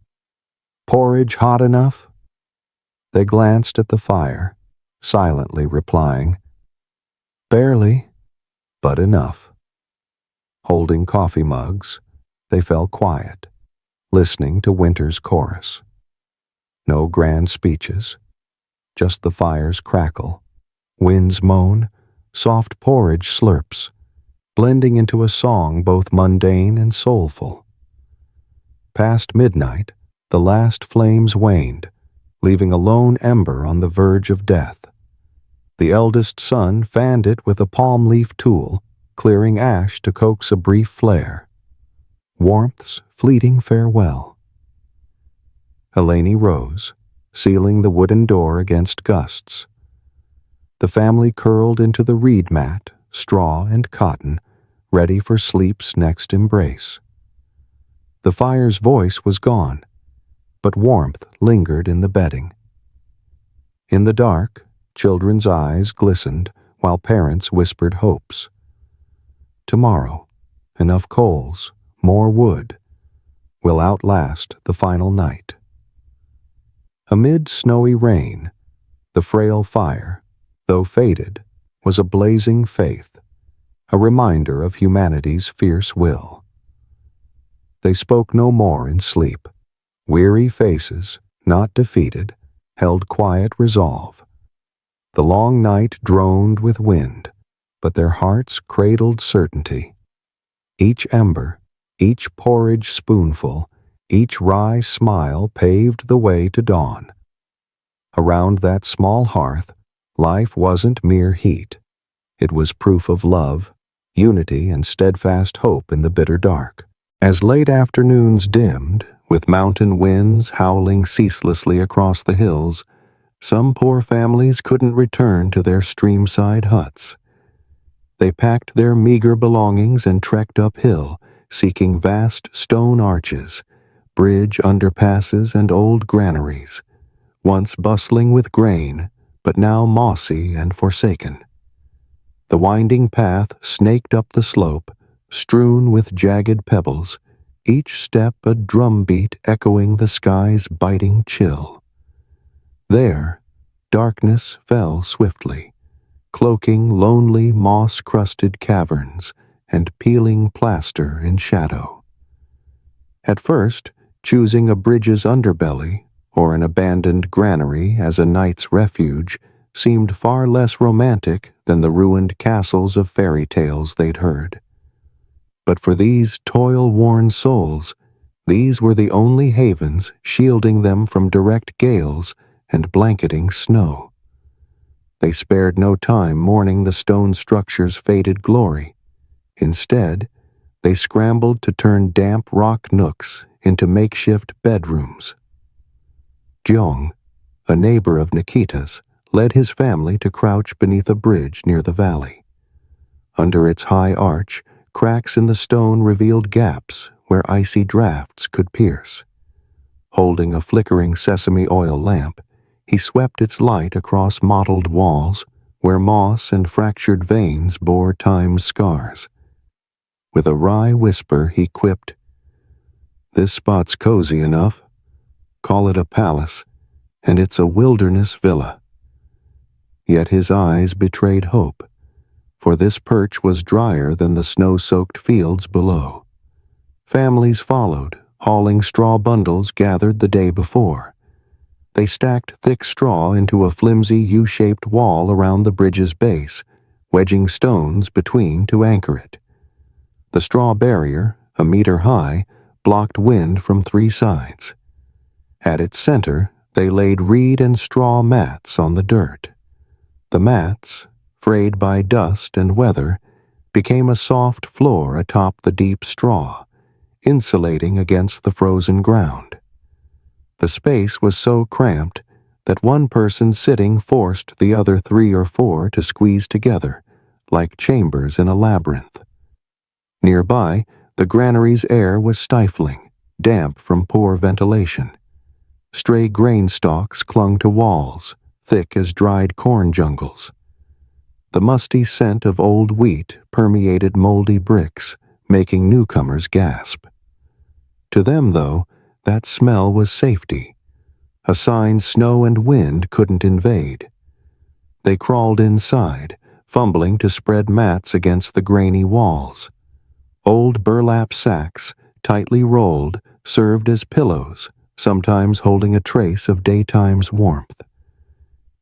Porridge hot enough?" They glanced at the fire, silently replying, "Barely, but enough." Holding coffee mugs, they fell quiet, listening to winter's chorus. No grand speeches, just the fire's crackle, wind's moan, soft porridge slurps, blending into a song both mundane and soulful. Past midnight, the last flames waned, leaving a lone ember on the verge of death. The eldest son fanned it with a palm leaf tool, clearing ash to coax a brief flare. warmth's fleeting farewell. Eleni rose, sealing the wooden door against gusts. The family curled into the reed mat, straw and cotton, ready for sleep's next embrace. The fire's voice was gone, but warmth lingered in the bedding. In the dark, children's eyes glistened while parents whispered hopes. Tomorrow, enough coals, more wood, will outlast the final night. Amid snowy rain, the frail fire, though faded, was a blazing faith, a reminder of humanity's fierce will. They spoke no more in sleep. Weary faces, not defeated, held quiet resolve. The long night droned with wind, but their hearts cradled certainty. Each ember, each porridge spoonful, each wry smile paved the way to dawn. Around that small hearth, life wasn't mere heat. It was proof of love, unity, and steadfast hope in the bitter dark. As late afternoons dimmed, with mountain winds howling ceaselessly across the hills, some poor families couldn't return to their streamside huts. They packed their meager belongings and trekked uphill, seeking vast stone arches, bridge underpasses, and old granaries, once bustling with grain, but now mossy and forsaken. The winding path snaked up the slope, strewn with jagged pebbles, each step a drumbeat echoing the sky's biting chill. There, darkness fell swiftly, cloaking lonely moss-crusted caverns and peeling plaster in shadow. At first, choosing a bridge's underbelly or an abandoned granary as a night's refuge seemed far less romantic than the ruined castles of fairy tales they'd heard. But for these toil-worn souls, these were the only havens shielding them from direct gales and blanketing snow. They spared no time mourning the stone structure's faded glory. Instead, they scrambled to turn damp rock nooks into makeshift bedrooms. Gyong, a neighbor of Nikita's, led his family to crouch beneath a bridge near the valley. Under its high arch, cracks in the stone revealed gaps where icy drafts could pierce. Holding a flickering sesame oil lamp, he swept its light across mottled walls where moss and fractured veins bore time's scars. With a wry whisper, he quipped, "This spot's cozy enough. Call it a palace, and it's a wilderness villa." Yet his eyes betrayed hope, for this perch was drier than the snow-soaked fields below. Families followed, hauling straw bundles gathered the day before. They stacked thick straw into a flimsy U-shaped wall around the bridge's base, wedging stones between to anchor it. The straw barrier, a meter high, blocked wind from three sides. At its center, they laid reed and straw mats on the dirt. The mats, frayed by dust and weather, became a soft floor atop the deep straw, insulating against the frozen ground. The space was so cramped that one person sitting forced the other 3 or 4 to squeeze together, like chambers in a labyrinth. Nearby, the granary's air was stifling, damp from poor ventilation. Stray grain stalks clung to walls, thick as dried corn jungles. The musty scent of old wheat permeated moldy bricks, making newcomers gasp. To them, though, that smell was safety, a sign snow and wind couldn't invade. They crawled inside, fumbling to spread mats against the grainy walls. Old burlap sacks, tightly rolled, served as pillows, sometimes holding a trace of daytime's warmth.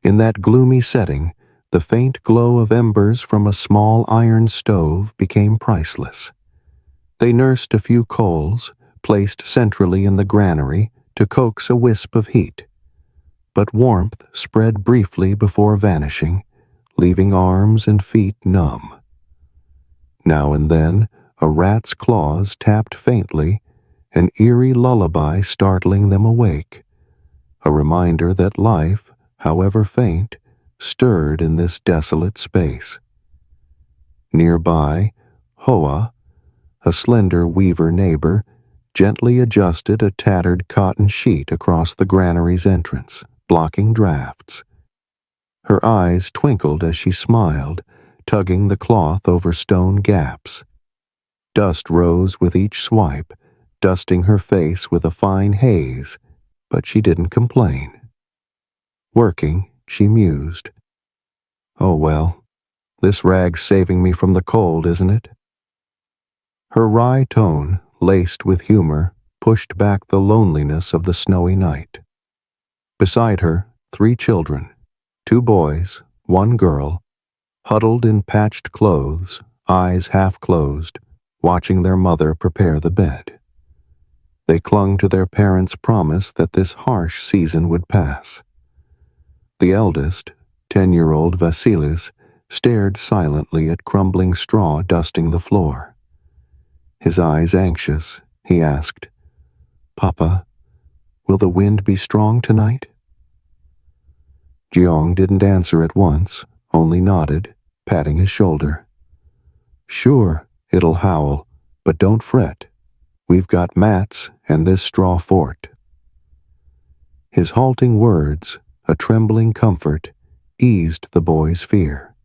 In that gloomy setting, the faint glow of embers from a small iron stove became priceless. They nursed a few coals, placed centrally in the granary to coax a wisp of heat. But warmth spread briefly before vanishing, leaving arms and feet numb. Now and then, A rat's claws tapped faintly, an eerie lullaby startling them awake, a reminder that life, however faint, stirred in this desolate space. Nearby, Hoa, a slender weaver neighbor, gently adjusted a tattered cotton sheet across the granary's entrance, blocking drafts. Her eyes twinkled as she smiled, tugging the cloth over stone gaps. Dust rose with each swipe, dusting her face with a fine haze, but she didn't complain. Working, she mused. Oh well, this rag's saving me from the cold, isn't it? Her wry tone, laced with humor, pushed back the loneliness of the snowy night. Beside her, 3 children, 2 boys, 1 girl, huddled in patched clothes, eyes half closed, watching their mother prepare the bed. They clung to their parents' promise that this harsh season would pass. The eldest, 10-year-old Vasilis, stared silently at crumbling straw dusting the floor. His eyes anxious, he asked, "Papa, will the wind be strong tonight?" Jiong didn't answer at once, only nodded, patting his shoulder. "Sure, it'll howl, but don't fret. We've got mats and this straw fort." His halting words, a trembling comfort, eased the boy's fear.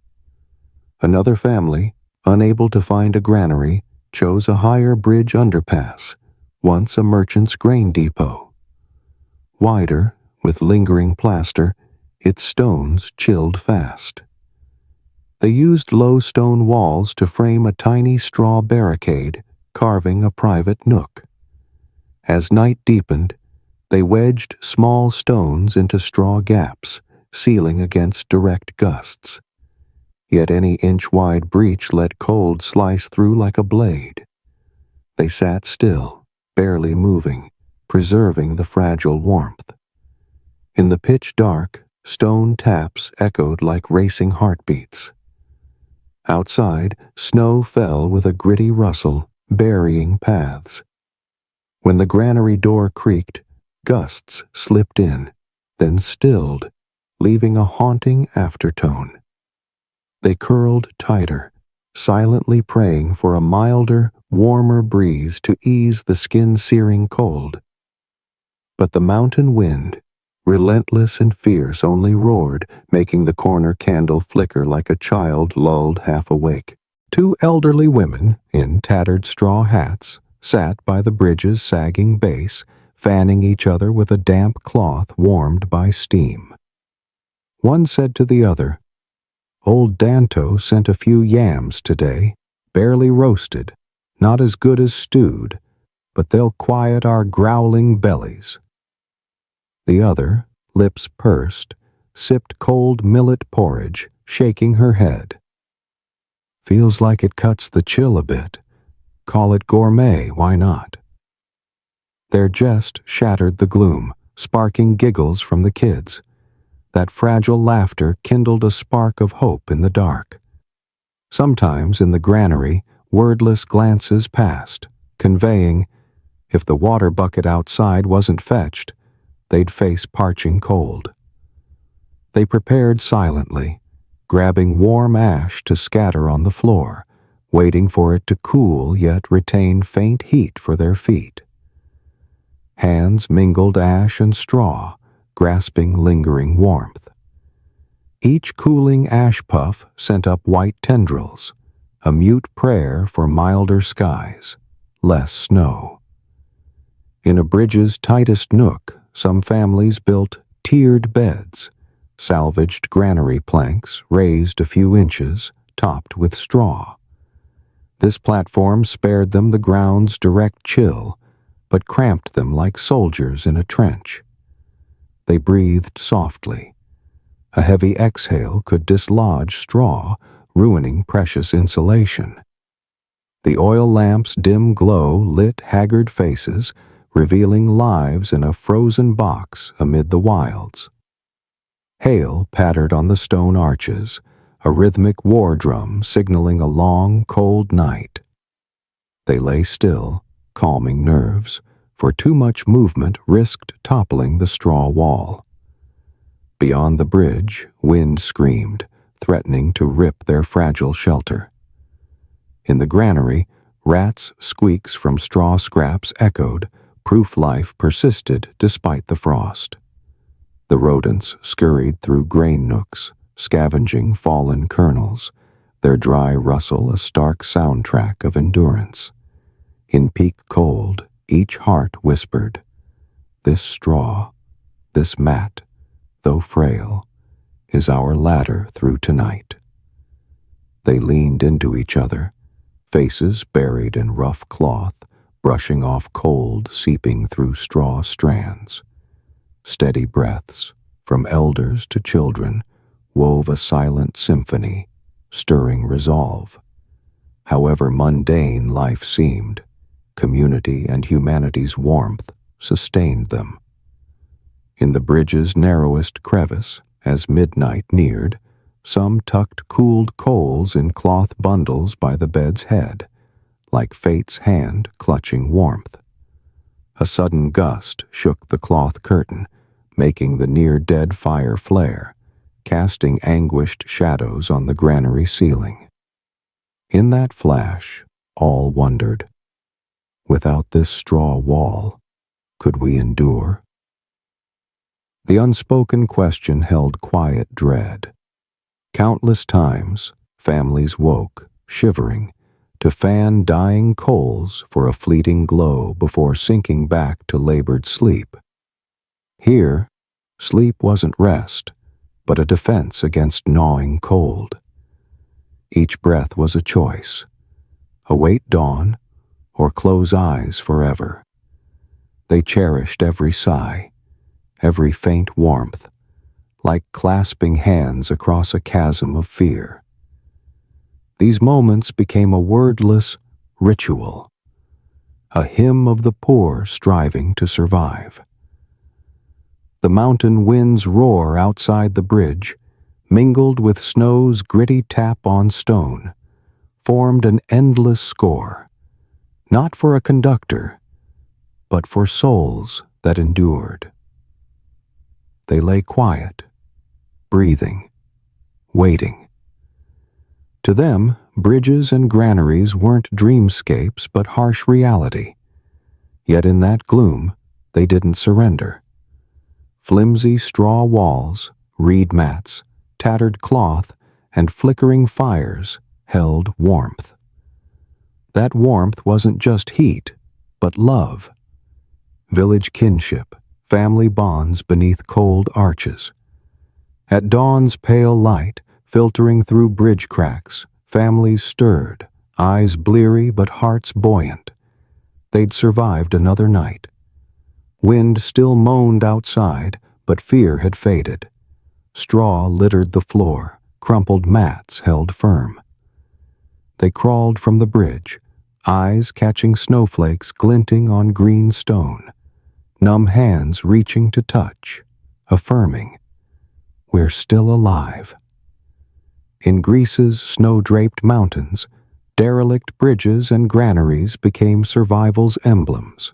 Another family, unable to find a granary, chose a higher bridge underpass, once a merchant's grain depot. Wider, with lingering plaster, its stones chilled fast. They used low stone walls to frame a tiny straw barricade, carving a private nook. As night deepened, they wedged small stones into straw gaps, sealing against direct gusts. Yet any inch-wide breach let cold slice through like a blade. They sat still, barely moving, preserving the fragile warmth. In the pitch dark, stone taps echoed like racing heartbeats. Outside, snow fell with a gritty rustle, burying paths. When the granary door creaked, gusts slipped in, then stilled, leaving a haunting aftertone. They curled tighter, silently praying for a milder, warmer breeze to ease the skin-searing cold. But the mountain wind, relentless and fierce, only roared, making the corner candle flicker like a child lulled half awake. 2 elderly women, in tattered straw hats, sat by the bridge's sagging base, fanning each other with a damp cloth warmed by steam. One said to the other, "Old Danto sent a few yams today, barely roasted, not as good as stewed, but they'll quiet our growling bellies." The other, lips pursed, sipped cold millet porridge, shaking her head. "Feels like it cuts the chill a bit. Call it gourmet, why not?" Their jest shattered the gloom, sparking giggles from the kids. That fragile laughter kindled a spark of hope in the dark. Sometimes in the granary, wordless glances passed, conveying, if the water bucket outside wasn't fetched, they'd face parching cold. They prepared silently, grabbing warm ash to scatter on the floor, waiting for it to cool yet retain faint heat for their feet. Hands mingled ash and straw, grasping lingering warmth. Each cooling ash puff sent up white tendrils, a mute prayer for milder skies, less snow. In a bridge's tightest nook, some families built tiered beds, salvaged granary planks raised a few inches, topped with straw. This platform spared them the ground's direct chill, but cramped them like soldiers in a trench. They breathed softly. A heavy exhale could dislodge straw, ruining precious insulation. The oil lamp's dim glow lit haggard faces, revealing lives in a frozen box amid the wilds. Hail pattered on the stone arches, a rhythmic war drum signaling a long, cold night. They lay still, calming nerves, for too much movement risked toppling the straw wall. Beyond the bridge, wind screamed, threatening to rip their fragile shelter. In the granary, rats' squeaks from straw scraps echoed, proof life persisted despite the frost. The rodents scurried through grain nooks, scavenging fallen kernels, their dry rustle a stark soundtrack of endurance. In peak cold, each heart whispered, "This straw, this mat, though frail, is our ladder through tonight." They leaned into each other, faces buried in rough cloth, brushing off cold seeping through straw strands. Steady breaths, from elders to children, wove a silent symphony, stirring resolve. However mundane life seemed, community and humanity's warmth sustained them. In the bridge's narrowest crevice, as midnight neared, some tucked cooled coals in cloth bundles by the bed's head, like fate's hand clutching warmth. A sudden gust shook the cloth curtain, making the near-dead fire flare, casting anguished shadows on the granary ceiling. In that flash, all wondered, without this straw wall, could we endure? The unspoken question held quiet dread. Countless times, families woke, shivering, to fan dying coals for a fleeting glow before sinking back to labored sleep. Here, sleep wasn't rest, but a defense against gnawing cold. Each breath was a choice: await dawn or close eyes forever. They cherished every sigh, every faint warmth, like clasping hands across a chasm of fear. These moments became a wordless ritual, a hymn of the poor striving to survive. The mountain wind's roar outside the bridge, mingled with snow's gritty tap on stone, formed an endless score, not for a conductor, but for souls that endured. They lay quiet, breathing, waiting. To them, bridges and granaries weren't dreamscapes but harsh reality. Yet in that gloom, they didn't surrender. Flimsy straw walls, reed mats, tattered cloth, and flickering fires held warmth. That warmth wasn't just heat, but love. Village kinship, family bonds beneath cold arches. At dawn's pale light, filtering through bridge cracks, families stirred, eyes bleary but hearts buoyant. They'd survived another night. Wind still moaned outside, but fear had faded. Straw littered the floor, crumpled mats held firm. They crawled from the bridge, eyes catching snowflakes glinting on green stone, numb hands reaching to touch, affirming, "We're still alive." In Greece's snow-draped mountains, derelict bridges and granaries became survival's emblems.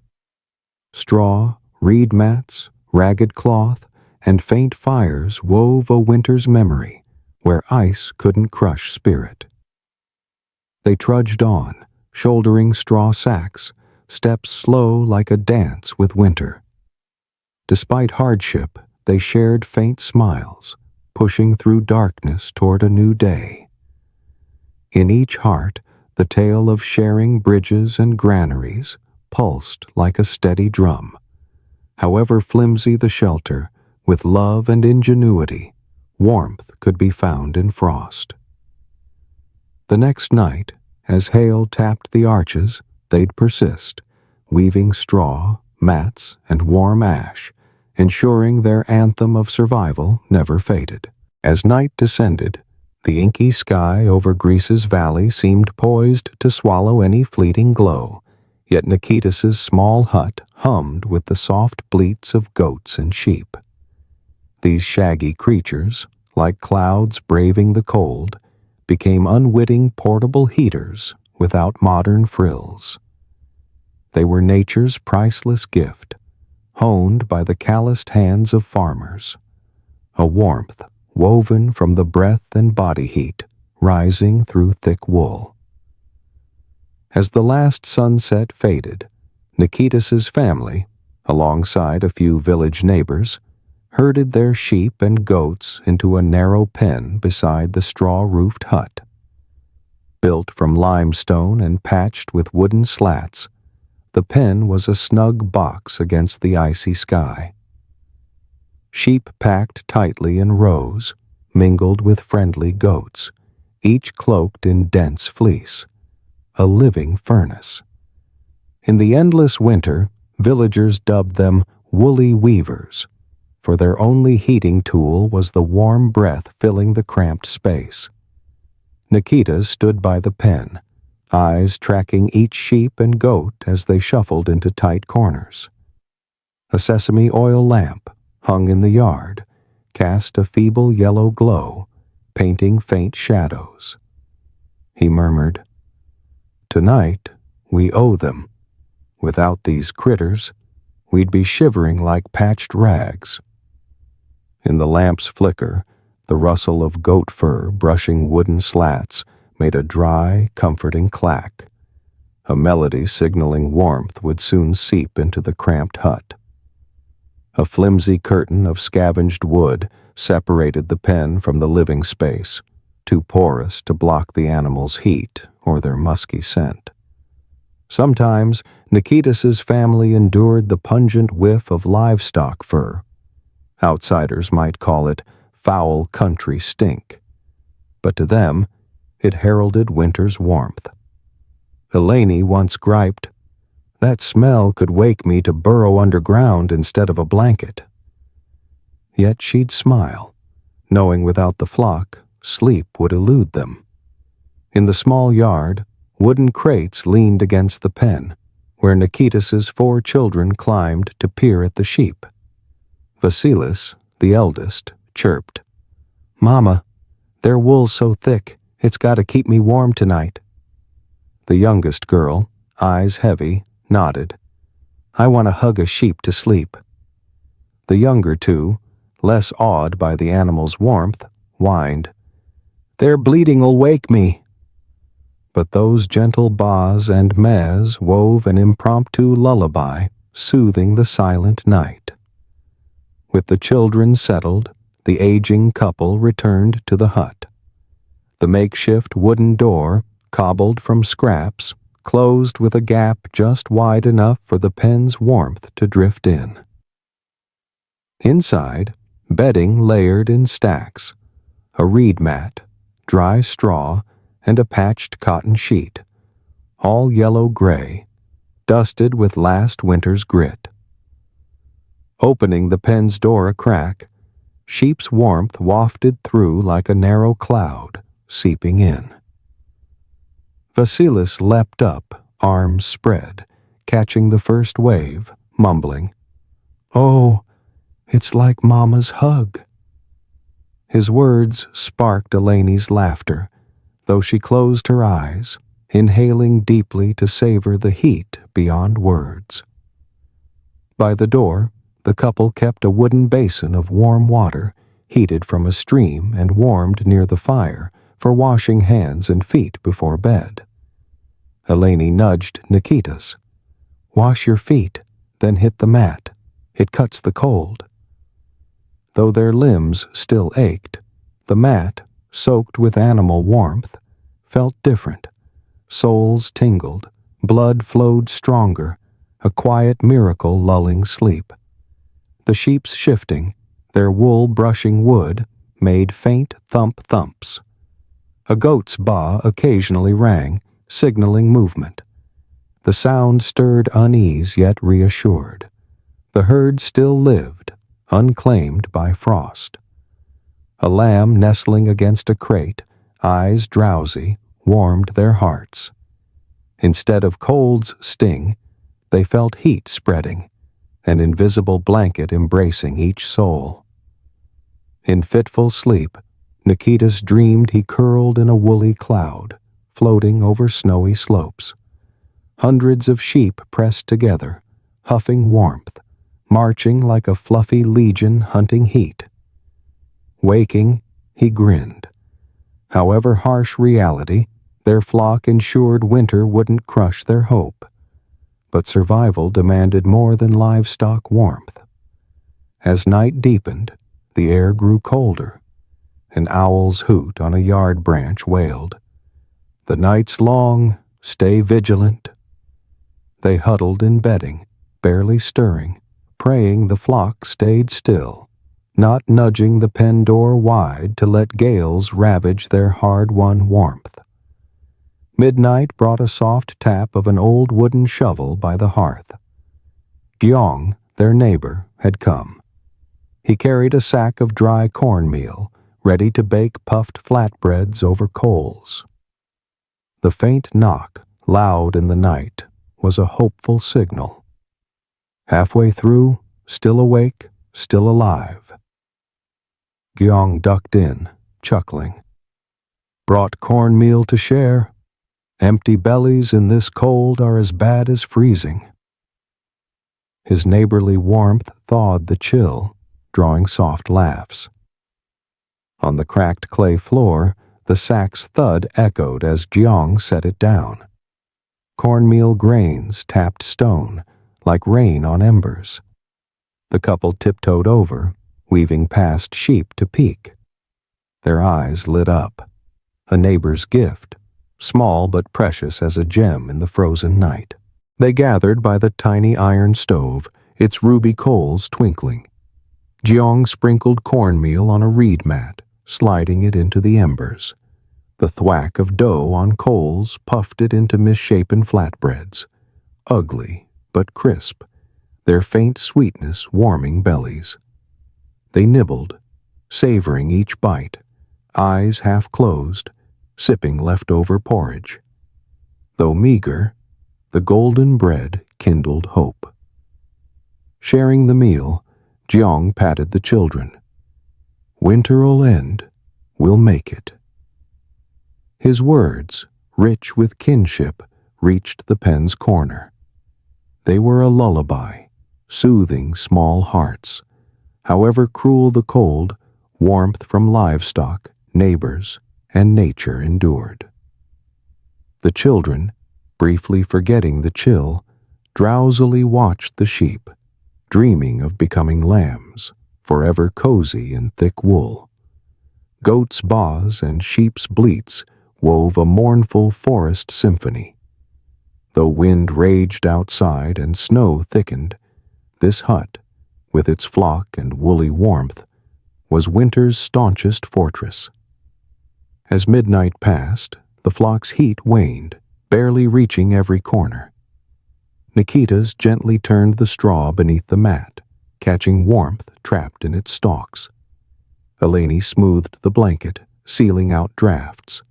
Straw, reed mats, ragged cloth, and faint fires wove a winter's memory where ice couldn't crush spirit. They trudged on, shouldering straw sacks, steps slow like a dance with winter. Despite hardship, they shared faint smiles, pushing through darkness toward a new day. In each heart, the tale of sharing bridges and granaries pulsed like a steady drum. However flimsy the shelter, with love and ingenuity, warmth could be found in frost. The next night, as hail tapped the arches, they'd persist, weaving straw, mats, and warm ash, ensuring their anthem of survival never faded. As night descended, the inky sky over Greece's valley seemed poised to swallow any fleeting glow, yet Nikitas's small hut hummed with the soft bleats of goats and sheep. These shaggy creatures, like clouds braving the cold, became unwitting portable heaters without modern frills. They were nature's priceless gift, honed by the calloused hands of farmers, a warmth woven from the breath and body heat rising through thick wool. As the last sunset faded, Nikitas's family, alongside a few village neighbors, herded their sheep and goats into a narrow pen beside the straw-roofed hut. Built from limestone and patched with wooden slats, the pen was a snug box against the icy sky. Sheep packed tightly in rows, mingled with friendly goats, each cloaked in dense fleece, a living furnace. In the endless winter, villagers dubbed them woolly weavers, for their only heating tool was the warm breath filling the cramped space. Nikita stood by the pen, eyes tracking each sheep and goat as they shuffled into tight corners. A sesame oil lamp, hung in the yard, cast a feeble yellow glow, painting faint shadows. He murmured, "Tonight, we owe them. Without these critters, we'd be shivering like patched rags." In the lamp's flicker, the rustle of goat fur brushing wooden slats made a dry, comforting clack. A melody signaling warmth would soon seep into the cramped hut. A flimsy curtain of scavenged wood separated the pen from the living space, too porous to block the animals' heat or their musky scent. Sometimes Nikitas's family endured the pungent whiff of livestock fur. Outsiders might call it foul country stink, but to them it heralded winter's warmth. Eleni once griped, "That smell could wake me to burrow underground instead of a blanket." Yet she'd smile, knowing without the flock, sleep would elude them. In the small yard, wooden crates leaned against the pen, where Nikitas's 4 children climbed to peer at the sheep. Vasilis, the eldest, chirped, "Mama, their wool's so thick, it's got to keep me warm tonight." The youngest girl, eyes heavy, nodded, "I want to hug a sheep to sleep." The younger two, less awed by the animal's warmth, whined, "Their bleating'll wake me." But those gentle baas and mes wove an impromptu lullaby, soothing the silent night. With the children settled, the aging couple returned to the hut. The makeshift wooden door, cobbled from scraps, closed with a gap just wide enough for the pen's warmth to drift in. Inside, bedding layered in stacks, a reed mat, dry straw, and a patched cotton sheet, all yellow-gray, dusted with last winter's grit. Opening the pen's door a crack, sheep's warmth wafted through like a narrow cloud, seeping in. Vasilis leapt up, arms spread, catching the first wave, mumbling, "Oh, it's like Mama's hug." His words sparked Eleni's laughter, though she closed her eyes, inhaling deeply to savor the heat beyond words. By the door, the couple kept a wooden basin of warm water, heated from a stream and warmed near the fire for washing hands and feet before bed. Eleni nudged Nikitas. "Wash your feet, then hit the mat. It cuts the cold." Though their limbs still ached, the mat, soaked with animal warmth, felt different. Souls tingled, blood flowed stronger, a quiet miracle lulling sleep. The sheep's shifting, their wool brushing wood, made faint thump-thumps. A goat's baa occasionally rang, signaling movement. The sound stirred unease yet reassured. The herd still lived, unclaimed by frost. A lamb nestling against a crate, eyes drowsy, warmed their hearts. Instead of cold's sting, they felt heat spreading, an invisible blanket embracing each soul. In fitful sleep, Nikitas dreamed he curled in a woolly cloud, floating over snowy slopes. Hundreds of sheep pressed together, huffing warmth, marching like a fluffy legion hunting heat. Waking, he grinned. However harsh reality, their flock ensured winter wouldn't crush their hope. But survival demanded more than livestock warmth. As night deepened, the air grew colder. An owl's hoot on a yard branch wailed, "The night's long, stay vigilant." They huddled in bedding, barely stirring, praying the flock stayed still, not nudging the pen door wide to let gales ravage their hard-won warmth. Midnight brought a soft tap of an old wooden shovel by the hearth. Gyong, their neighbor, had come. He carried a sack of dry cornmeal, ready to bake puffed flatbreads over coals. The faint knock, loud in the night, was a hopeful signal. Halfway through, still awake, still alive. Gyong ducked in, chuckling. "Brought cornmeal to share. Empty bellies in this cold are as bad as freezing." His neighborly warmth thawed the chill, drawing soft laughs. On the cracked clay floor, the sack's thud echoed as Gyong set it down. Cornmeal grains tapped stone, like rain on embers. The couple tiptoed over, weaving past sheep to peek. Their eyes lit up. A neighbor's gift, small but precious as a gem in the frozen night. They gathered by the tiny iron stove, its ruby coals twinkling. Gyong sprinkled cornmeal on a reed mat, sliding it into the embers. The thwack of dough on coals puffed it into misshapen flatbreads, ugly but crisp, their faint sweetness warming bellies. They nibbled, savoring each bite, eyes half closed, sipping leftover porridge. Though meager, the golden bread kindled hope. Sharing the meal, Gyong patted the children. "Winter'll end, we'll make it." His words, rich with kinship, reached the pen's corner. They were a lullaby, soothing small hearts. However cruel the cold, warmth from livestock, neighbors, and nature endured. The children, briefly forgetting the chill, drowsily watched the sheep, dreaming of becoming lambs, forever cozy in thick wool. Goats' baas and sheep's bleats wove a mournful forest symphony. Though wind raged outside and snow thickened, this hut, with its flock and woolly warmth, was winter's staunchest fortress. As midnight passed, the flock's heat waned, barely reaching every corner. Nikita's gently turned the straw beneath the mat, catching warmth trapped in its stalks. Eleni smoothed the blanket, sealing out drafts.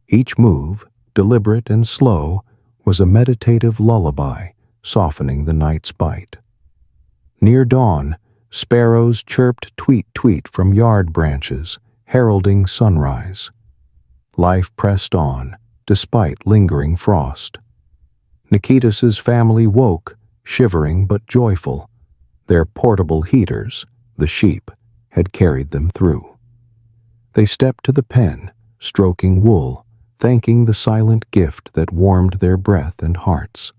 Each move, deliberate and slow, was a meditative lullaby, softening the night's bite. Near dawn, sparrows chirped tweet-tweet from yard branches, heralding sunrise. Life pressed on, despite lingering frost. Nikitas's family woke, shivering but joyful. Their portable heaters, the sheep, had carried them through. They stepped to the pen, stroking wool, thanking the silent gift that warmed their breath and hearts.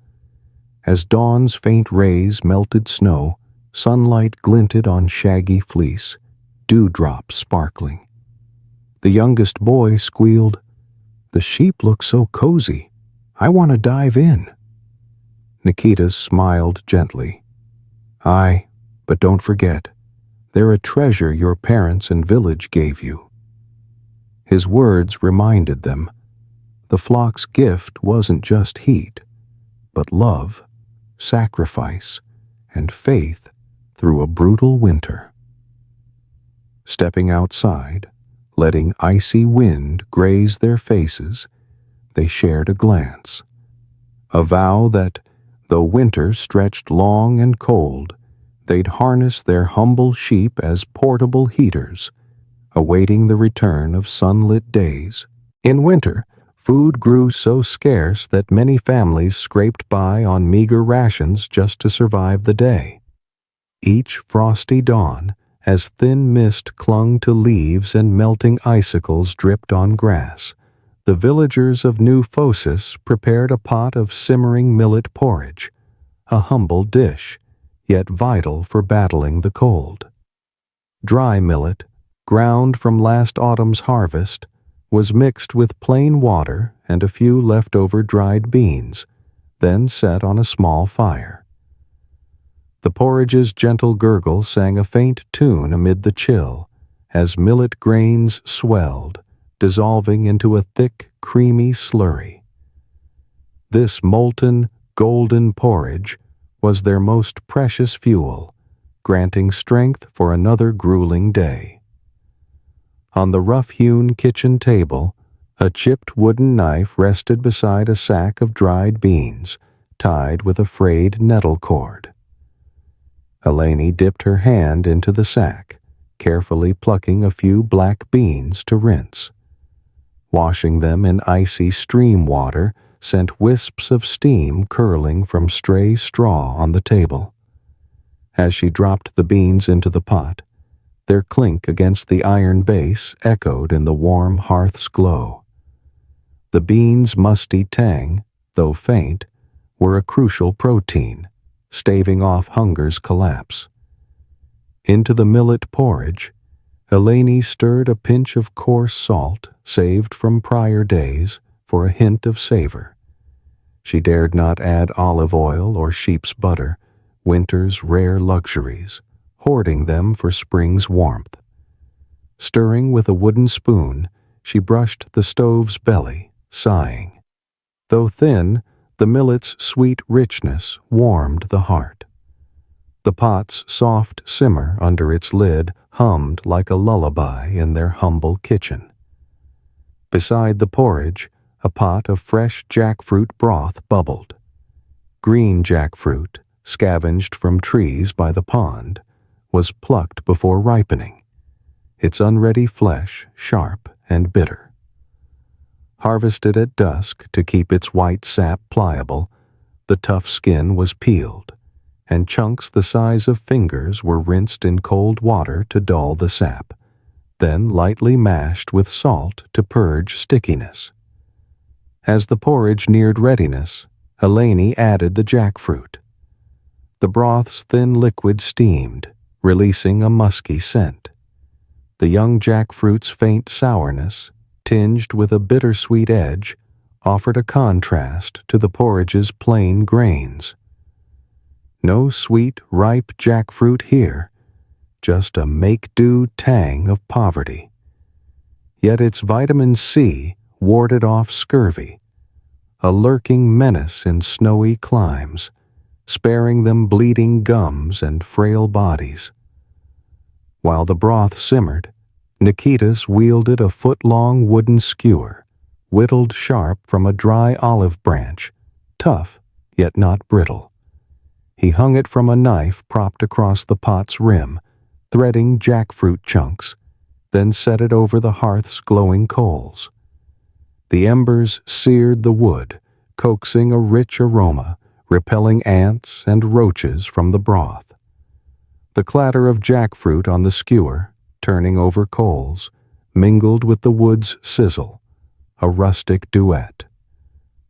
As dawn's faint rays melted snow, sunlight glinted on shaggy fleece, dewdrops sparkling. The youngest boy squealed, "The sheep look so cozy. I want to dive in." Nikita smiled gently. "Aye, but don't forget, they're a treasure your parents and village gave you." His words reminded them, the flock's gift wasn't just heat, but love, sacrifice, and faith through a brutal winter. Stepping outside, letting icy wind graze their faces, they shared a glance, a vow that, though winter stretched long and cold, they'd harness their humble sheep as portable heaters, awaiting the return of sunlit days. In winter, Food grew so scarce that many families scraped by on meager rations just to survive the day. Each frosty dawn, as thin mist clung to leaves and melting icicles dripped on grass, the villagers of New Phocis prepared a pot of simmering millet porridge, a humble dish, yet vital for battling the cold. Dry millet, ground from last autumn's harvest, was mixed with plain water and a few leftover dried beans, then set on a small fire. The porridge's gentle gurgle sang a faint tune amid the chill, as millet grains swelled, dissolving into a thick, creamy slurry. This molten, golden porridge was their most precious fuel, granting strength for another grueling day. On the rough-hewn kitchen table, a chipped wooden knife rested beside a sack of dried beans, tied with a frayed nettle cord. Eleni dipped her hand into the sack, carefully plucking a few black beans to rinse. Washing them in icy stream water sent wisps of steam curling from stray straw on the table. As she dropped the beans into the pot, their clink against the iron base echoed in the warm hearth's glow. The beans' musty tang, though faint, were a crucial protein, staving off hunger's collapse. Into the millet porridge, Eleni stirred a pinch of coarse salt saved from prior days for a hint of savor. She dared not add olive oil or sheep's butter, winter's rare luxuries, hoarding them for spring's warmth. Stirring with a wooden spoon, she brushed the stove's belly, sighing. Though thin, the millet's sweet richness warmed the heart. The pot's soft simmer under its lid hummed like a lullaby in their humble kitchen. Beside the porridge, a pot of fresh jackfruit broth bubbled. Green jackfruit, scavenged from trees by the pond, was plucked before ripening, its unready flesh sharp and bitter. Harvested at dusk to keep its white sap pliable, the tough skin was peeled, and chunks the size of fingers were rinsed in cold water to dull the sap, then lightly mashed with salt to purge stickiness. As the porridge neared readiness, Eleni added the jackfruit. The broth's thin liquid steamed, releasing a musky scent. The young jackfruit's faint sourness, tinged with a bittersweet edge, offered a contrast to the porridge's plain grains. No sweet, ripe jackfruit here, just a make-do tang of poverty. Yet its vitamin C warded off scurvy, a lurking menace in snowy climes, sparing them bleeding gums and frail bodies. While the broth simmered, Nikitas wielded a foot-long wooden skewer, whittled sharp from a dry olive branch, tough yet not brittle. He hung it from a knife propped across the pot's rim, threading jackfruit chunks, then set it over the hearth's glowing coals. The embers seared the wood, coaxing a rich aroma, repelling ants and roaches from the broth. The clatter of jackfruit on the skewer, turning over coals, mingled with the wood's sizzle, a rustic duet.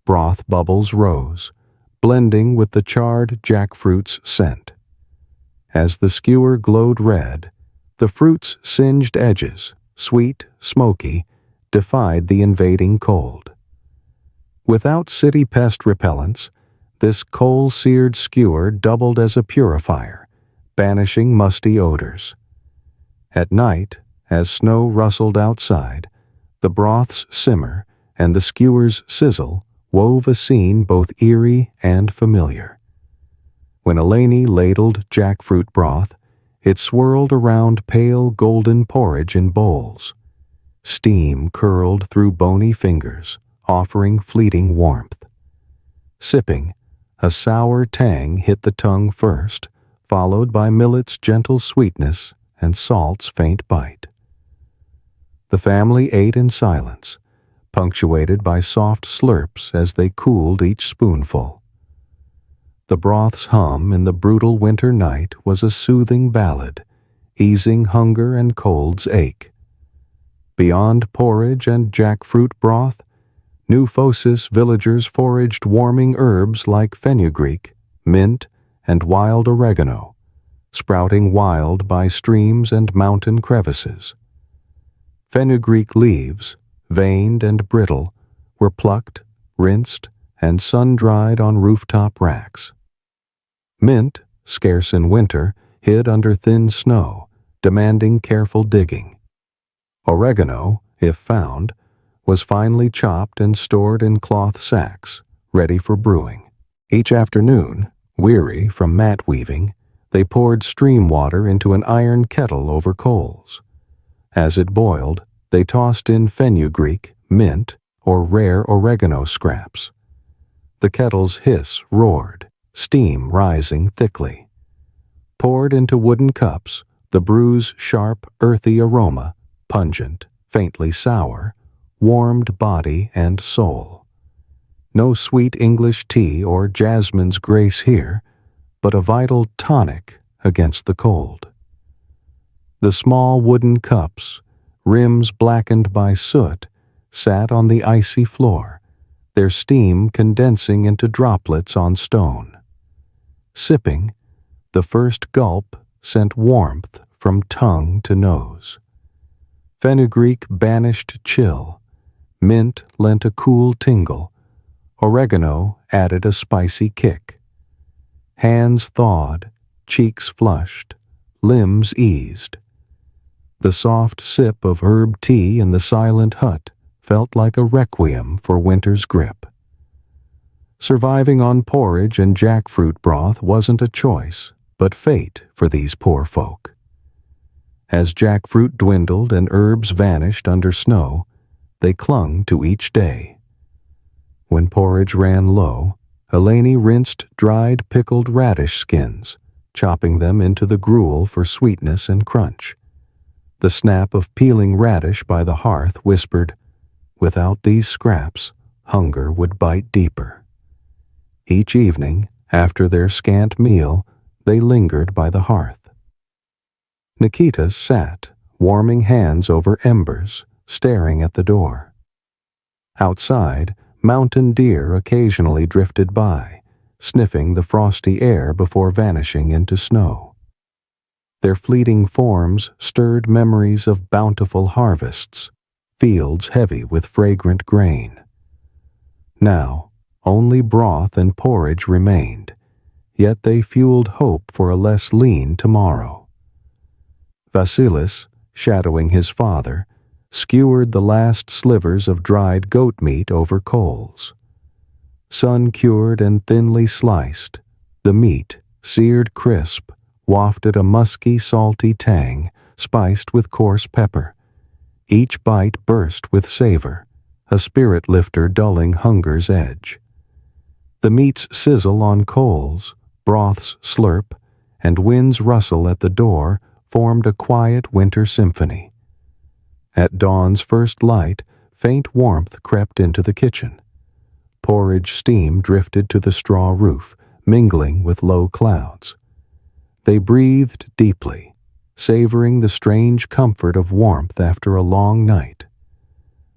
Broth bubbles rose, blending with the charred jackfruit's scent. As the skewer glowed red, the fruit's singed edges, sweet, smoky, defied the invading cold. Without city pest repellents, this coal-seared skewer doubled as a purifier, banishing musty odors. At night, as snow rustled outside, the broth's simmer and the skewer's sizzle wove a scene both eerie and familiar. When Eleni ladled jackfruit broth, it swirled around pale golden porridge in bowls. Steam curled through bony fingers, offering fleeting warmth. Sipping, a sour tang hit the tongue first, followed by millet's gentle sweetness and salt's faint bite. The family ate in silence, punctuated by soft slurps as they cooled each spoonful. The broth's hum in the brutal winter night was a soothing ballad, easing hunger and cold's ache. Beyond porridge and jackfruit broth, New Phocis villagers foraged warming herbs like fenugreek, mint, and wild oregano, sprouting wild by streams and mountain crevices. Fenugreek leaves, veined and brittle, were plucked, rinsed, and sun-dried on rooftop racks. Mint, scarce in winter, hid under thin snow, demanding careful digging. Oregano, if found, was finely chopped and stored in cloth sacks, ready for brewing. Each afternoon, weary from mat weaving, they poured stream water into an iron kettle over coals. As it boiled, they tossed in fenugreek, mint, or rare oregano scraps. The kettle's hiss roared, steam rising thickly. Poured into wooden cups, the brew's sharp, earthy aroma, pungent, faintly sour, warmed body and soul. No sweet English tea or jasmine's grace here, but a vital tonic against the cold. The small wooden cups, rims blackened by soot, sat on the icy floor, their steam condensing into droplets on stone. Sipping, the first gulp sent warmth from tongue to nose. Fenugreek banished chill, mint lent a cool tingle, oregano added a spicy kick. Hands thawed, cheeks flushed, limbs eased. The soft sip of herb tea in the silent hut felt like a requiem for winter's grip. Surviving on porridge and jackfruit broth wasn't a choice, but fate for these poor folk. As jackfruit dwindled and herbs vanished under snow, they clung to each day. When porridge ran low, Eleni rinsed dried pickled radish skins, chopping them into the gruel for sweetness and crunch. The snap of peeling radish by the hearth whispered, "Without these scraps, hunger would bite deeper." Each evening, after their scant meal, they lingered by the hearth. Nikita sat, warming hands over embers, staring at the door. Outside, mountain deer occasionally drifted by, sniffing the frosty air before vanishing into snow. Their fleeting forms stirred memories of bountiful harvests, fields heavy with fragrant grain. Now, only broth and porridge remained, yet they fueled hope for a less lean tomorrow. Vasilis, shadowing his father, skewered the last slivers of dried goat meat over coals. Sun-cured and thinly sliced, the meat, seared crisp, wafted a musky, salty tang, spiced with coarse pepper. Each bite burst with savor, a spirit lifter dulling hunger's edge. The meat's sizzle on coals, broth's slurp, and wind's rustle at the door formed a quiet winter symphony. At dawn's first light, faint warmth crept into the kitchen. Porridge steam drifted to the straw roof, mingling with low clouds. They breathed deeply, savoring the strange comfort of warmth after a long night.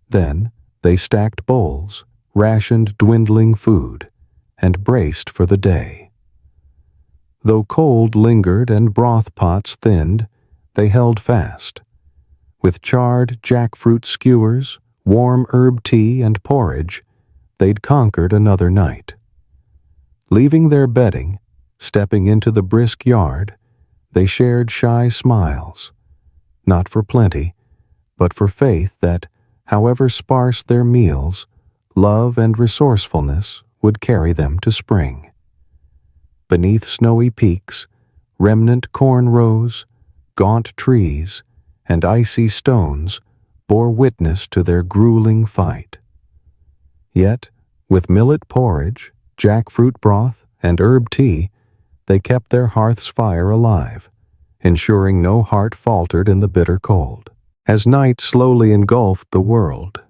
Then they stacked bowls, rationed dwindling food, and braced for the day. Though cold lingered and broth pots thinned, they held fast. With charred jackfruit skewers, warm herb tea, and porridge, they'd conquered another night. Leaving their bedding, stepping into the brisk yard, they shared shy smiles, not for plenty, but for faith that, however sparse their meals, love and resourcefulness would carry them to spring. Beneath snowy peaks, remnant corn rows, gaunt trees, and icy stones bore witness to their grueling fight. Yet, with millet porridge, jackfruit broth, and herb tea, they kept their hearth's fire alive, ensuring no heart faltered in the bitter cold. As night slowly engulfed the world,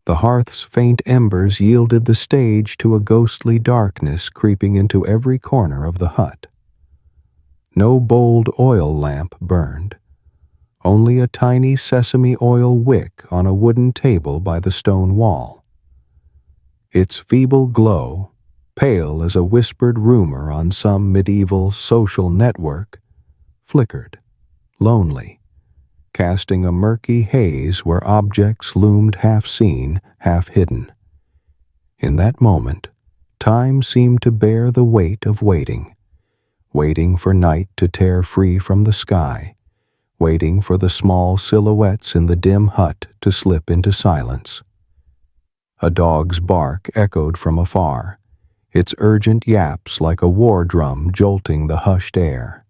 The hearth's faint embers yielded the stage to a ghostly darkness creeping into every corner of the hut. No bold oil lamp burned, only a tiny sesame oil wick on a wooden table by the stone wall. Its feeble glow, pale as a whispered rumor on some medieval social network, flickered, lonely, casting a murky haze where objects loomed half seen, half hidden. In that moment, time seemed to bear the weight of waiting, waiting for night to tear free from the sky, waiting for the small silhouettes in the dim hut to slip into silence. A dog's bark echoed from afar, its urgent yaps like a war drum jolting the hushed air.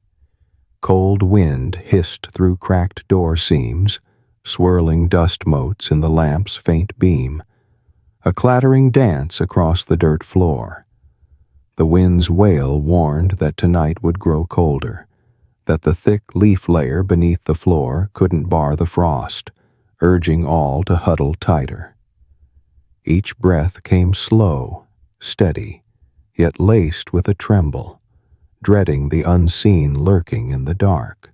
Cold wind hissed through cracked door seams, swirling dust motes in the lamp's faint beam, a clattering dance across the dirt floor. The wind's wail warned that tonight would grow colder, that the thick leaf layer beneath the floor couldn't bar the frost, urging all to huddle tighter. Each breath came slow, steady, yet laced with a tremble, dreading the unseen lurking in the dark.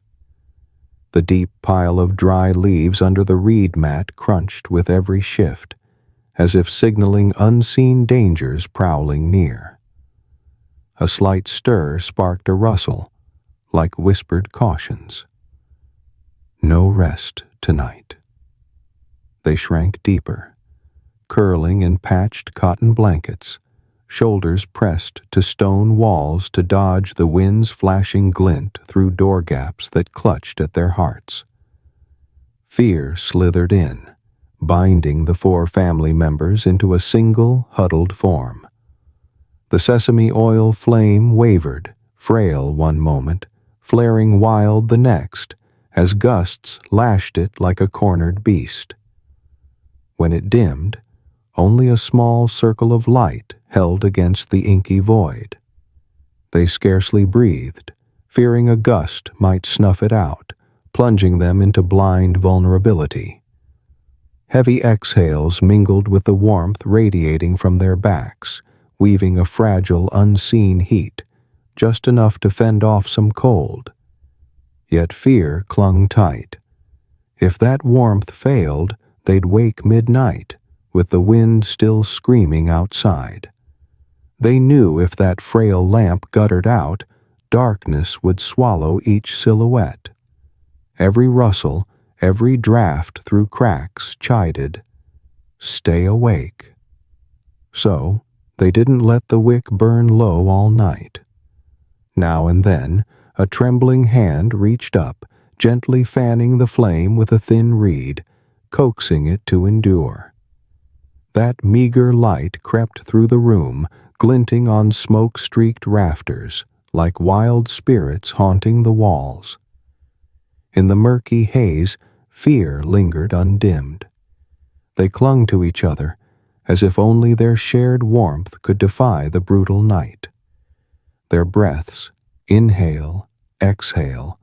The deep pile of dry leaves under the reed mat crunched with every shift, as if signaling unseen dangers prowling near. A slight stir sparked a rustle, like whispered cautions. No rest tonight. They shrank deeper, curling in patched cotton blankets, shoulders pressed to stone walls to dodge the wind's flashing glint through door gaps that clutched at their hearts. Fear slithered in, binding the 4 family members into a single huddled form. The sesame oil flame wavered, frail one moment, flaring wild the next, as gusts lashed it like a cornered beast. When it dimmed, only a small circle of light held against the inky void. They scarcely breathed, fearing a gust might snuff it out, plunging them into blind vulnerability. Heavy exhales mingled with the warmth radiating from their backs, weaving a fragile, unseen heat, just enough to fend off some cold. Yet fear clung tight. If that warmth failed, they'd wake midnight, with the wind still screaming outside. They knew if that frail lamp guttered out, darkness would swallow each silhouette. Every rustle, every draft through cracks chided, "Stay awake." So, they didn't let the wick burn low all night. Now and then, a trembling hand reached up, gently fanning the flame with a thin reed, coaxing it to endure. That meager light crept through the room, glinting on smoke-streaked rafters, like wild spirits haunting the walls. In the murky haze, fear lingered undimmed. They clung to each other, as if only their shared warmth could defy the brutal night. Their breaths, inhale, exhale,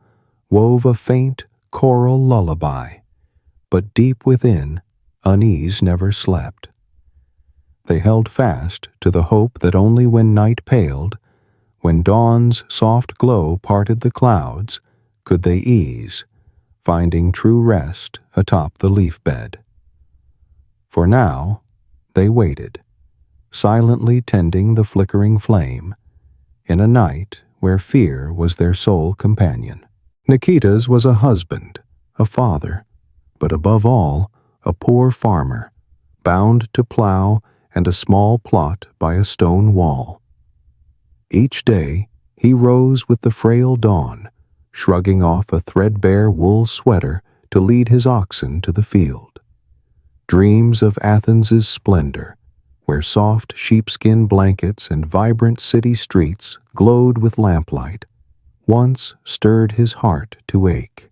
wove a faint choral lullaby, but deep within, unease never slept. They held fast to the hope that only when night paled, when dawn's soft glow parted the clouds, could they ease, finding true rest atop the leaf bed. For now, they waited, silently tending the flickering flame, in a night where fear was their sole companion. Nikita's was a husband, a father, but above all, a poor farmer, bound to plow and a small plot by a stone wall. Each day, he rose with the frail dawn, shrugging off a threadbare wool sweater to lead his oxen to the field. Dreams of Athens's splendor, where soft sheepskin blankets and vibrant city streets glowed with lamplight, once stirred his heart to ache.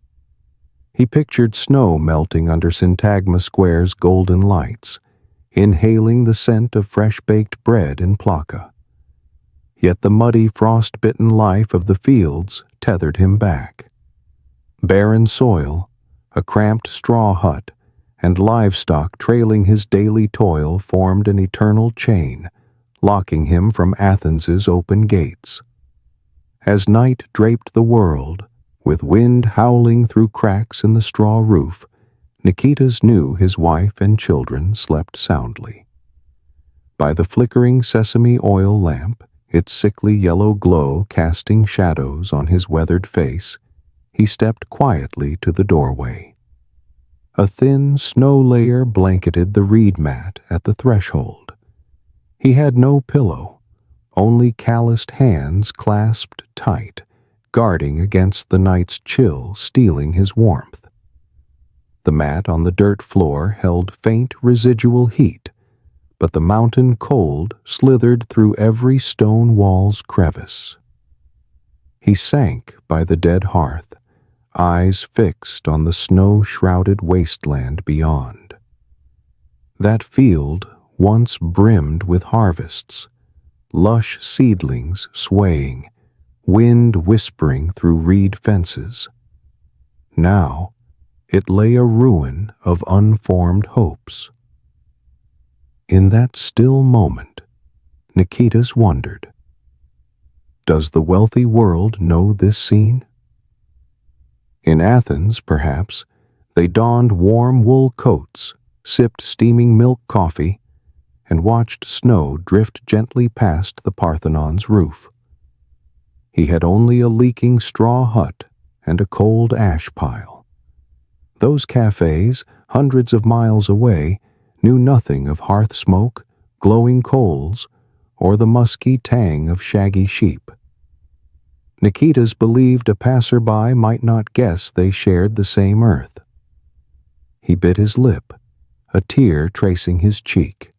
He pictured snow melting under Syntagma Square's golden lights, inhaling the scent of fresh-baked bread in Plaka. Yet the muddy, frost-bitten life of the fields tethered him back. Barren soil, a cramped straw hut, and livestock trailing his daily toil formed an eternal chain, locking him from Athens's open gates. As night draped the world, with wind howling through cracks in the straw roof, Nikitas knew his wife and children slept soundly. By the flickering sesame oil lamp, its sickly yellow glow casting shadows on his weathered face, he stepped quietly to the doorway. A thin snow layer blanketed the reed mat at the threshold. He had no pillow, only calloused hands clasped tight, guarding against the night's chill stealing his warmth. The mat on the dirt floor held faint residual heat, but the mountain cold slithered through every stone wall's crevice. He sank by the dead hearth, eyes fixed on the snow-shrouded wasteland beyond. That field once brimmed with harvests, lush seedlings swaying, wind whispering through reed fences. Now it lay a ruin of unformed hopes. In that still moment, Nikitas wondered, does the wealthy world know this scene? In Athens, perhaps, they donned warm wool coats, sipped steaming milk coffee, and watched snow drift gently past the Parthenon's roof. He had only a leaking straw hut and a cold ash pile. Those cafes, hundreds of miles away, knew nothing of hearth smoke, glowing coals, or the musky tang of shaggy sheep. Nikitas believed a passerby might not guess they shared the same earth. He bit his lip, a tear tracing his cheek.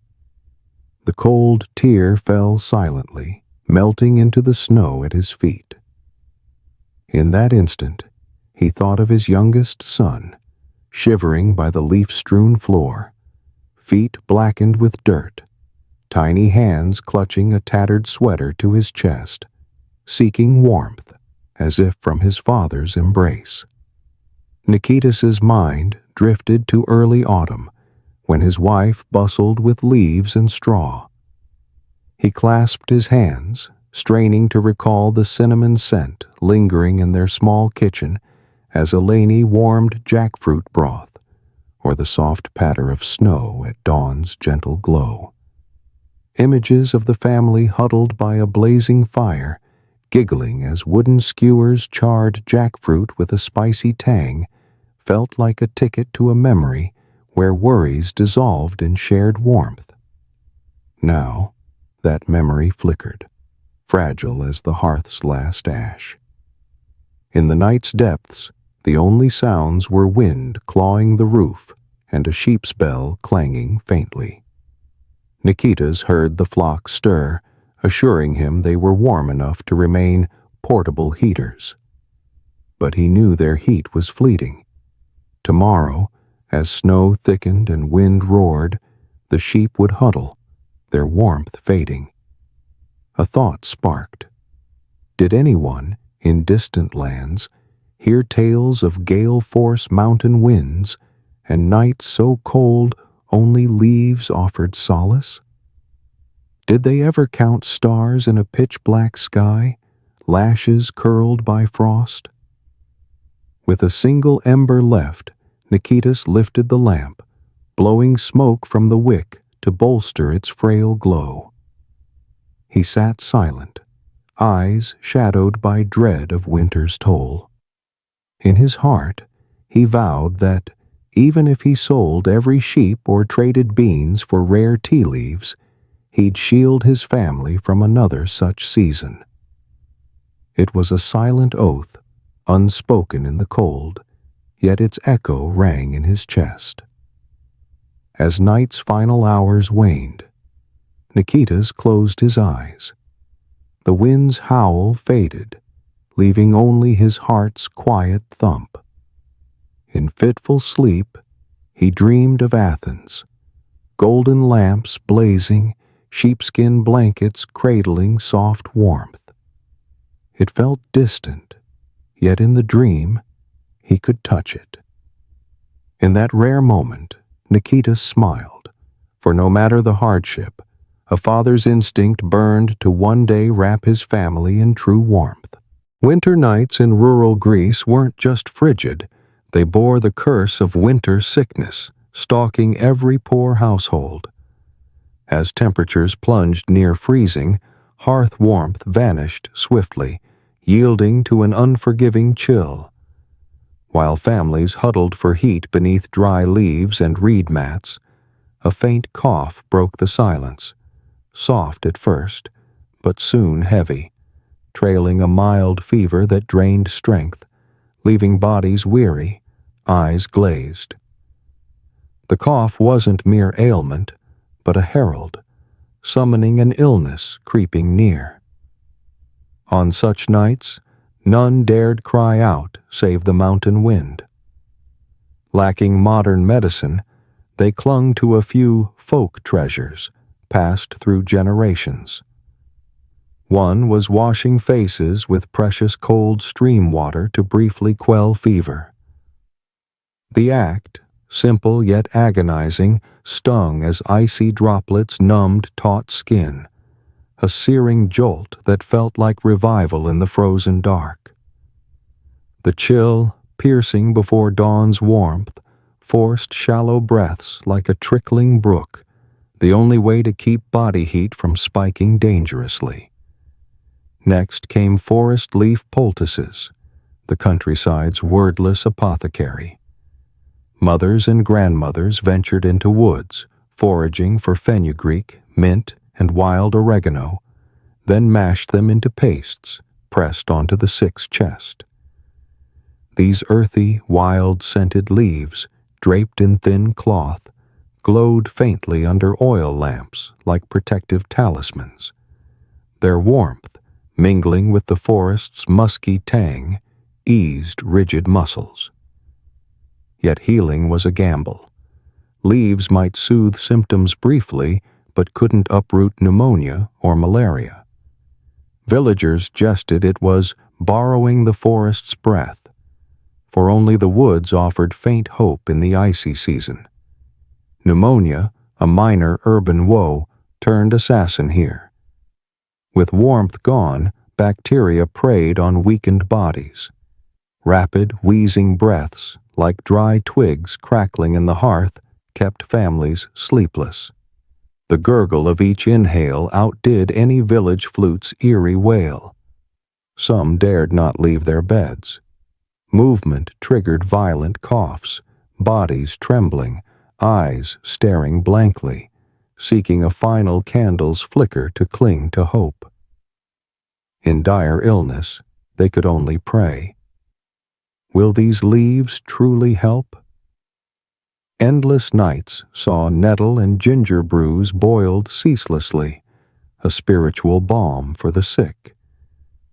The cold tear fell silently, melting into the snow at his feet. In that instant, he thought of his youngest son, shivering by the leaf-strewn floor, feet blackened with dirt, tiny hands clutching a tattered sweater to his chest, seeking warmth as if from his father's embrace. Nikitas's mind drifted to early autumn, when his wife bustled with leaves and straw. He clasped his hands, straining to recall the cinnamon scent lingering in their small kitchen as Eleni warmed jackfruit broth, or the soft patter of snow at dawn's gentle glow. Images of the family huddled by a blazing fire, giggling as wooden skewers charred jackfruit with a spicy tang, felt like a ticket to a memory where worries dissolved in shared warmth. Now, that memory flickered, fragile as the hearth's last ash. In the night's depths, the only sounds were wind clawing the roof and a sheep's bell clanging faintly. Nikitas heard the flock stir, assuring him they were warm enough to remain portable heaters. But he knew their heat was fleeting. Tomorrow, as snow thickened and wind roared, the sheep would huddle, their warmth fading. A thought sparked. Did anyone, in distant lands, hear tales of gale-force mountain winds and nights so cold only leaves offered solace? Did they ever count stars in a pitch-black sky, lashes curled by frost? With a single ember left, Nikitas lifted the lamp, blowing smoke from the wick to bolster its frail glow. He sat silent, eyes shadowed by dread of winter's toll. In his heart, he vowed that, even if he sold every sheep or traded beans for rare tea leaves, he'd shield his family from another such season. It was a silent oath, unspoken in the cold, yet its echo rang in his chest. As night's final hours waned, Nikitas closed his eyes. The wind's howl faded, leaving only his heart's quiet thump. In fitful sleep, he dreamed of Athens, golden lamps blazing, sheepskin blankets cradling soft warmth. It felt distant, yet in the dream, he could touch it. In that rare moment, Nikita smiled, for no matter the hardship, a father's instinct burned to one day wrap his family in true warmth. Winter nights in rural Greece weren't just frigid, they bore the curse of winter sickness, stalking every poor household. As temperatures plunged near freezing, hearth warmth vanished swiftly, yielding to an unforgiving chill. While families huddled for heat beneath dry leaves and reed mats, a faint cough broke the silence, soft at first, but soon heavy, trailing a mild fever that drained strength, leaving bodies weary, eyes glazed. The cough wasn't mere ailment, but a herald, summoning an illness creeping near. On such nights, none dared cry out save the mountain wind. Lacking modern medicine, they clung to a few folk treasures passed through generations. One was washing faces with precious cold stream water to briefly quell fever. The act, simple yet agonizing, stung as icy droplets numbed taut skin, a searing jolt that felt like revival in the frozen dark. The chill, piercing before dawn's warmth, forced shallow breaths like a trickling brook, the only way to keep body heat from spiking dangerously. Next came forest leaf poultices, the countryside's wordless apothecary. Mothers and grandmothers ventured into woods, foraging for fenugreek, mint, and wild oregano, then mashed them into pastes, pressed onto the sick's chest. These earthy, wild-scented leaves, draped in thin cloth, glowed faintly under oil lamps like protective talismans. Their warmth, mingling with the forest's musky tang, eased rigid muscles. Yet healing was a gamble. Leaves might soothe symptoms briefly, but couldn't uproot pneumonia or malaria. Villagers jested it was borrowing the forest's breath, for only the woods offered faint hope in the icy season. Pneumonia, a minor urban woe, turned assassin here. With warmth gone, bacteria preyed on weakened bodies. Rapid, wheezing breaths, like dry twigs crackling in the hearth, kept families sleepless. The gurgle of each inhale outdid any village flute's eerie wail. Some dared not leave their beds. Movement triggered violent coughs, bodies trembling, eyes staring blankly, seeking a final candle's flicker to cling to hope. In dire illness, they could only pray. Will these leaves truly help? Endless nights saw nettle and ginger brews boiled ceaselessly, a spiritual balm for the sick.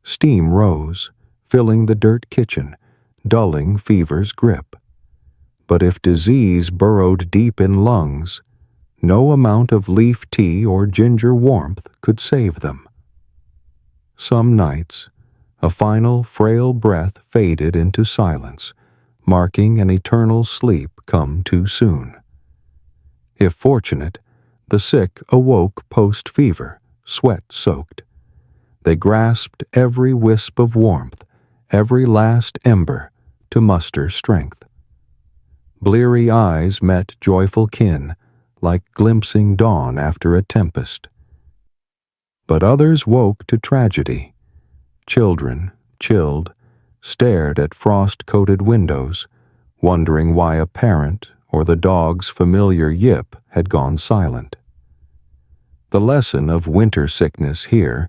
Steam rose, filling the dirt kitchen, dulling fever's grip. But if disease burrowed deep in lungs, no amount of leaf tea or ginger warmth could save them. Some nights, a final frail breath faded into silence, marking an eternal sleep come too soon. If fortunate, the sick awoke post-fever, sweat-soaked. They grasped every wisp of warmth, every last ember, to muster strength. Bleary eyes met joyful kin, like glimpsing dawn after a tempest. But others woke to tragedy. Children, chilled, stared at frost-coated windows, wondering why a parent or the dog's familiar yip had gone silent. The lesson of winter sickness here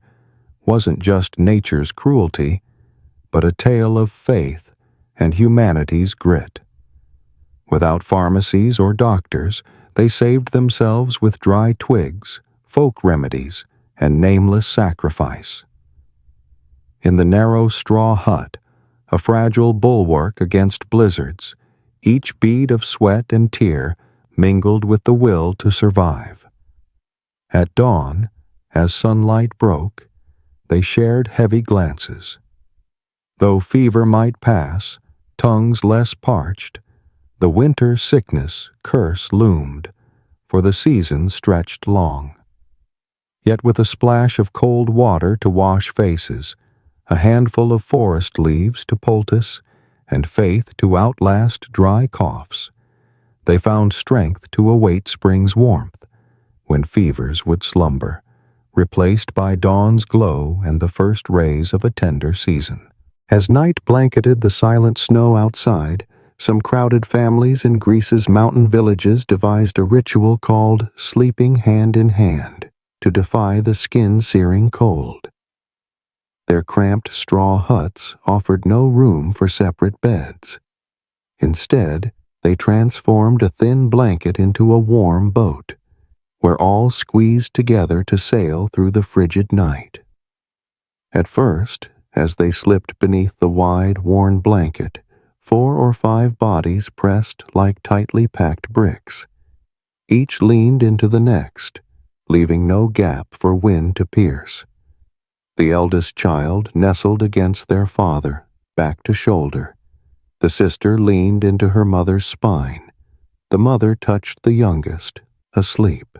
wasn't just nature's cruelty, but a tale of faith and humanity's grit. Without pharmacies or doctors, they saved themselves with dry twigs, folk remedies, and nameless sacrifice. In the narrow straw hut, a fragile bulwark against blizzards, each bead of sweat and tear mingled with the will to survive. At dawn, as sunlight broke, they shared heavy glances. Though fever might pass, tongues less parched, The winter sickness curse loomed, for the season stretched long. Yet with a splash of cold water to wash faces, a handful of forest leaves to poultice, and faith to outlast dry coughs, they found strength to await spring's warmth, when fevers would slumber, replaced by dawn's glow and the first rays of a tender season. As night blanketed the silent snow outside, some crowded families in Greece's mountain villages devised a ritual called sleeping hand in hand to defy the skin-searing cold. Their cramped straw huts offered no room for separate beds. Instead, they transformed a thin blanket into a warm boat, where all squeezed together to sail through the frigid night. At first, as they slipped beneath the wide, worn blanket, 4 or 5 bodies pressed like tightly packed bricks. Each leaned into the next, leaving no gap for wind to pierce. The eldest child nestled against their father, back to shoulder. The sister leaned into her mother's spine. The mother touched the youngest, asleep.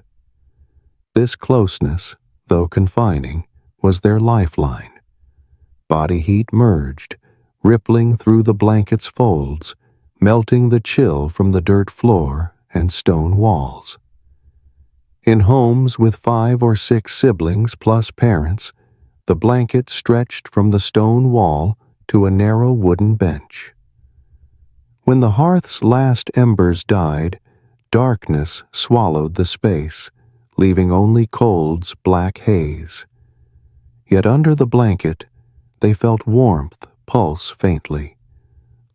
This closeness, though confining, was their lifeline. Body heat merged, rippling through the blanket's folds, melting the chill from the dirt floor and stone walls. In homes with 5 or 6 siblings plus parents, the blanket stretched from the stone wall to a narrow wooden bench. When the hearth's last embers died, darkness swallowed the space, leaving only cold's black haze. Yet under the blanket, they felt warmth pulse faintly,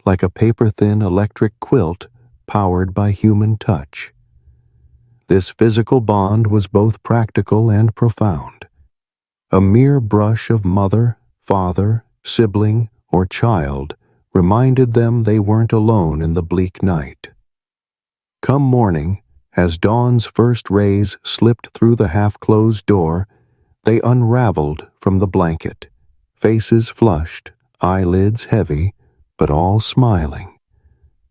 like a paper-thin electric quilt powered by human touch. This physical bond was both practical and profound. A mere brush of mother, father, sibling, or child reminded them they weren't alone in the bleak night. Come morning, as dawn's first rays slipped through the half-closed door, they unraveled from the blanket, faces flushed, eyelids heavy, but all smiling.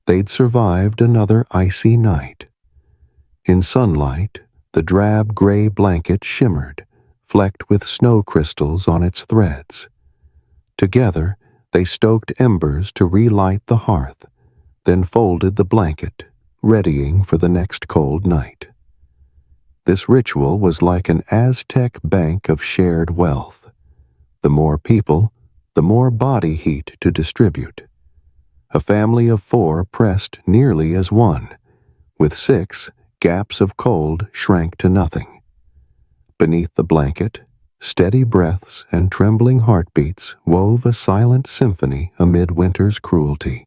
They'd survived another icy night. In sunlight, the drab gray blanket shimmered, flecked with snow crystals on its threads. Together, they stoked embers to relight the hearth, then folded the blanket, readying for the next cold night. This ritual was like an Aztec bank of shared wealth. The more people, the more body heat to distribute. A family of 4 pressed nearly as one. With 6, gaps of cold shrank to nothing. Beneath the blanket, steady breaths and trembling heartbeats wove a silent symphony amid winter's cruelty.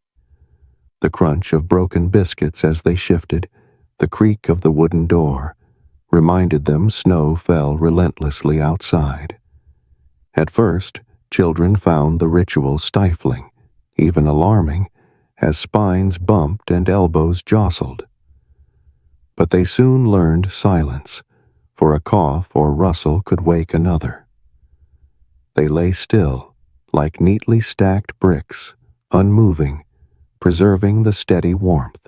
The crunch of broken biscuits as they shifted, the creak of the wooden door, reminded them snow fell relentlessly outside. At first, children found the ritual stifling, even alarming, as spines bumped and elbows jostled. But they soon learned silence, for a cough or rustle could wake another. They lay still, like neatly stacked bricks, unmoving, preserving the steady warmth.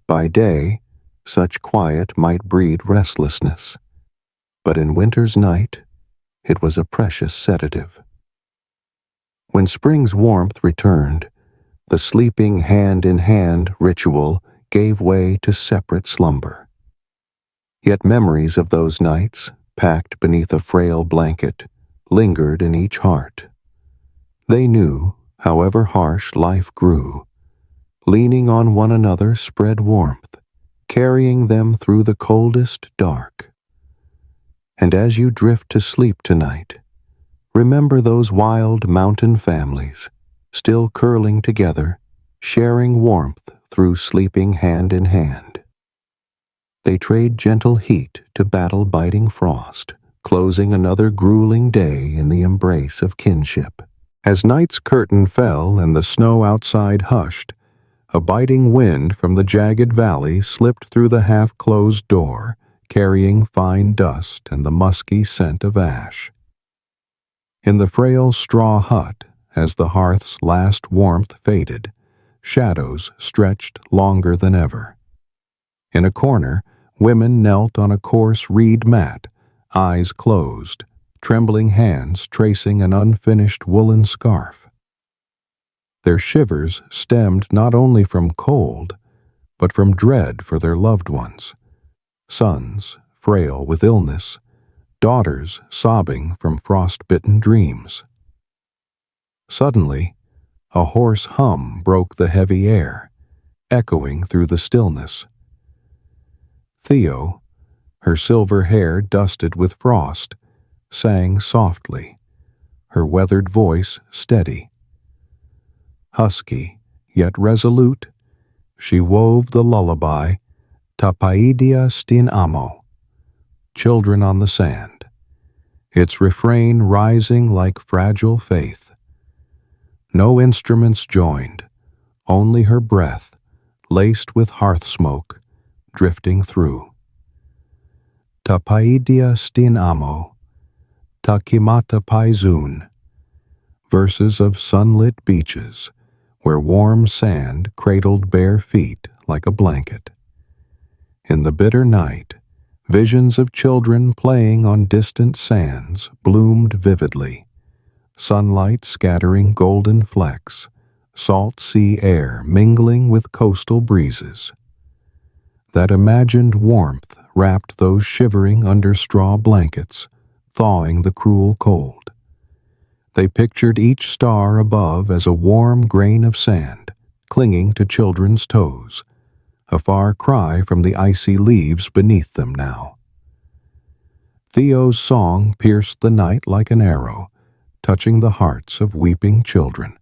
By day, such quiet might breed restlessness, but in winter's night, it was a precious sedative. When spring's warmth returned, the sleeping hand-in-hand ritual gave way to separate slumber. Yet memories of those nights, packed beneath a frail blanket, lingered in each heart. They knew, however harsh life grew, leaning on one another spread warmth, carrying them through the coldest dark. And as you drift to sleep tonight, remember those wild mountain families, still curling together, sharing warmth through sleeping hand in hand. They trade gentle heat to battle biting frost, closing another grueling day in the embrace of kinship. As night's curtain fell and the snow outside hushed, a biting wind from the jagged valley slipped through the half-closed door, carrying fine dust and the musky scent of ash. In the frail straw hut, as the hearth's last warmth faded, shadows stretched longer than ever. In a corner, women knelt on a coarse reed mat, eyes closed, trembling hands tracing an unfinished woolen scarf. Their shivers stemmed not only from cold, but from dread for their loved ones, sons frail with illness, daughters sobbing from frost-bitten dreams. Suddenly, a hoarse hum broke the heavy air, echoing through the stillness. Theo, her silver hair dusted with frost, sang softly, her weathered voice steady. Husky, yet resolute, she wove the lullaby, Ta paidia stin amo, children on the sand, its refrain rising like fragile faith. No instruments joined, only her breath, laced with hearth smoke, drifting through. Ta paidia stin amo, ta kimata paizun, verses of sunlit beaches, where warm sand cradled bare feet like a blanket. In the bitter night, visions of children playing on distant sands bloomed vividly, sunlight scattering golden flecks, salt sea air mingling with coastal breezes. That imagined warmth wrapped those shivering under straw blankets, thawing the cruel cold. They pictured each star above as a warm grain of sand, clinging to children's toes, a far cry from the icy leaves beneath them now. Theo's song pierced the night like an arrow, touching the hearts of weeping children.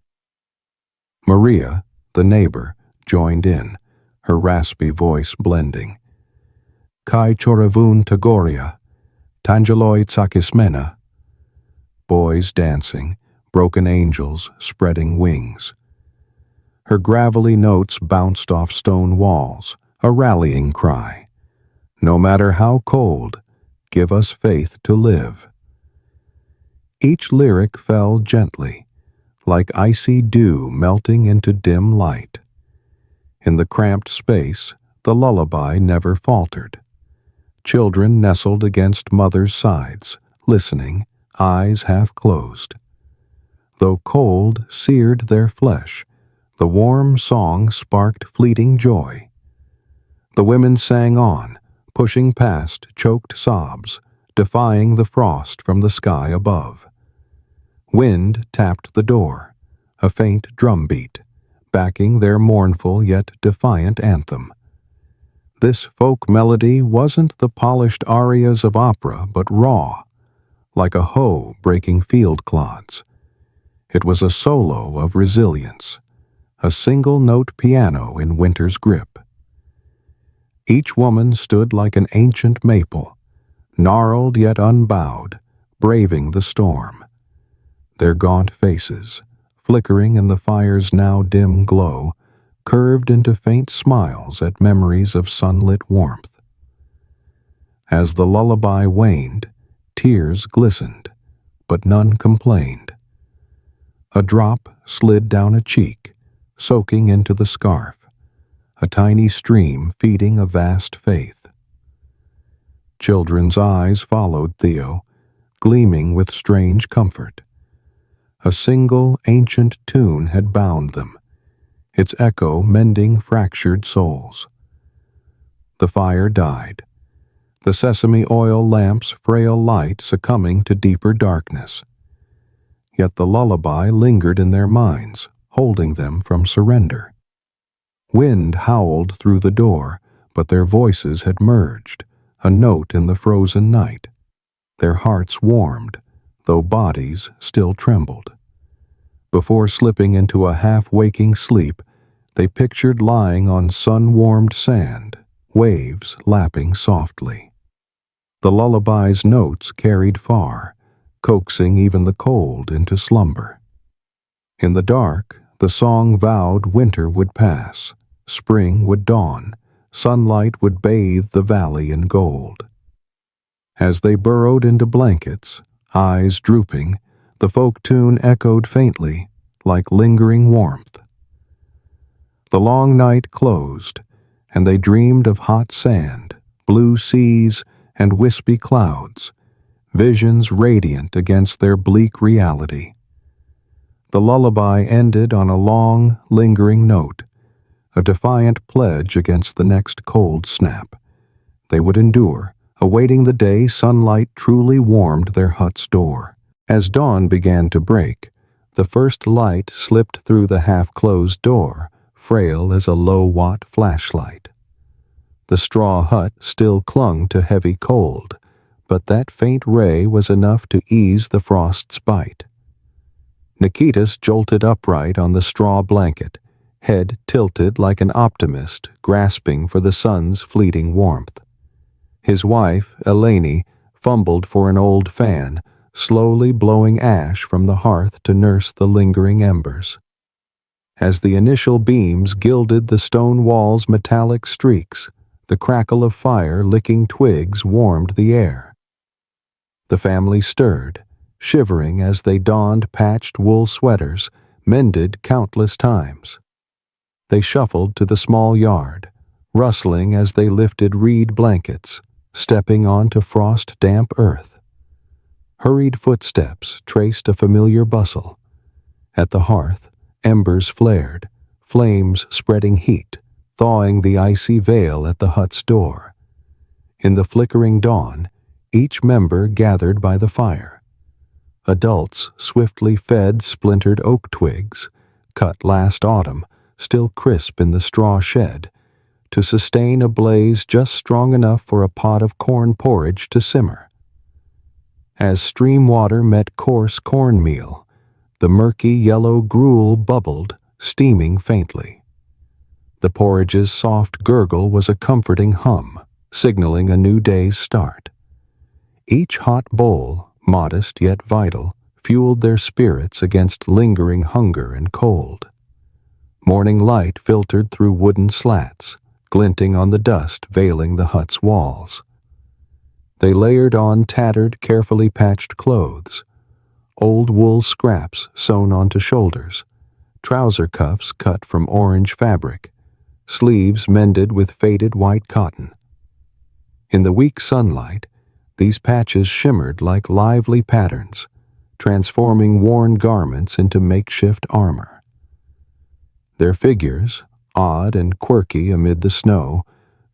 Maria, the neighbor, joined in, her raspy voice blending. Kai choravun tagoria, tangeloi tsakismena. Boys dancing, broken angels spreading wings. Her gravelly notes bounced off stone walls, a rallying cry. No matter how cold, give us faith to live. Each lyric fell gently, like icy dew melting into dim light. In the cramped space, the lullaby never faltered. Children nestled against mothers' sides, listening, eyes half closed. Though cold seared their flesh, the warm song sparked fleeting joy. The women sang on, pushing past choked sobs, defying the frost from the sky above. Wind tapped the door, a faint drumbeat, backing their mournful yet defiant anthem. This folk melody wasn't the polished arias of opera, but raw, like a hoe breaking field clods. It was a solo of resilience, a single-note piano in winter's grip. Each woman stood like an ancient maple, gnarled yet unbowed, braving the storm. Their gaunt faces, flickering in the fire's now dim glow, curved into faint smiles at memories of sunlit warmth. As the lullaby waned, tears glistened, but none complained. A drop slid down a cheek, soaking into the scarf, a tiny stream feeding a vast faith. Children's eyes followed Theo, gleaming with strange comfort. A single ancient tune had bound them, its echo mending fractured souls. The fire died, the sesame oil lamp's frail light succumbing to deeper darkness. Yet the lullaby lingered in their minds, holding them from surrender. Wind howled through the door, but their voices had merged, a note in the frozen night. Their hearts warmed, though bodies still trembled. Before slipping into a half-waking sleep, they pictured lying on sun-warmed sand, waves lapping softly. The lullaby's notes carried far, coaxing even the cold into slumber. In the dark, the song vowed winter would pass, spring would dawn, sunlight would bathe the valley in gold. As they burrowed into blankets, eyes drooping, the folk tune echoed faintly, like lingering warmth. The long night closed, and they dreamed of hot sand, blue seas, and wispy clouds, visions radiant against their bleak reality. The lullaby ended on a long, lingering note, a defiant pledge against the next cold snap. They would endure, awaiting the day sunlight truly warmed their hut's door. As dawn began to break, the first light slipped through the half-closed door, frail as a low-watt flashlight. The straw hut still clung to heavy cold, but that faint ray was enough to ease the frost's bite. Nikitas jolted upright on the straw blanket, head tilted like an optimist grasping for the sun's fleeting warmth. His wife, Eleni, fumbled for an old fan, slowly blowing ash from the hearth to nurse the lingering embers. As the initial beams gilded the stone wall's metallic streaks, the crackle of fire licking twigs warmed the air. The family stirred, shivering as they donned patched wool sweaters, mended countless times. They shuffled to the small yard, rustling as they lifted reed blankets, stepping onto frost-damp earth. Hurried footsteps traced a familiar bustle. At the hearth, embers flared, flames spreading heat, thawing the icy veil at the hut's door. In the flickering dawn, each member gathered by the fire. Adults swiftly fed splintered oak twigs, cut last autumn, still crisp in the straw shed, to sustain a blaze just strong enough for a pot of corn porridge to simmer. As stream water met coarse cornmeal, the murky yellow gruel bubbled, steaming faintly. The porridge's soft gurgle was a comforting hum, signaling a new day's start. Each hot bowl, modest yet vital, fueled their spirits against lingering hunger and cold. Morning light filtered through wooden slats, glinting on the dust veiling the hut's walls. They layered on tattered, carefully patched clothes, old wool scraps sewn onto shoulders, trouser cuffs cut from orange fabric, sleeves mended with faded white cotton. In the weak sunlight, these patches shimmered like lively patterns, transforming worn garments into makeshift armor. Their figures, odd and quirky amid the snow,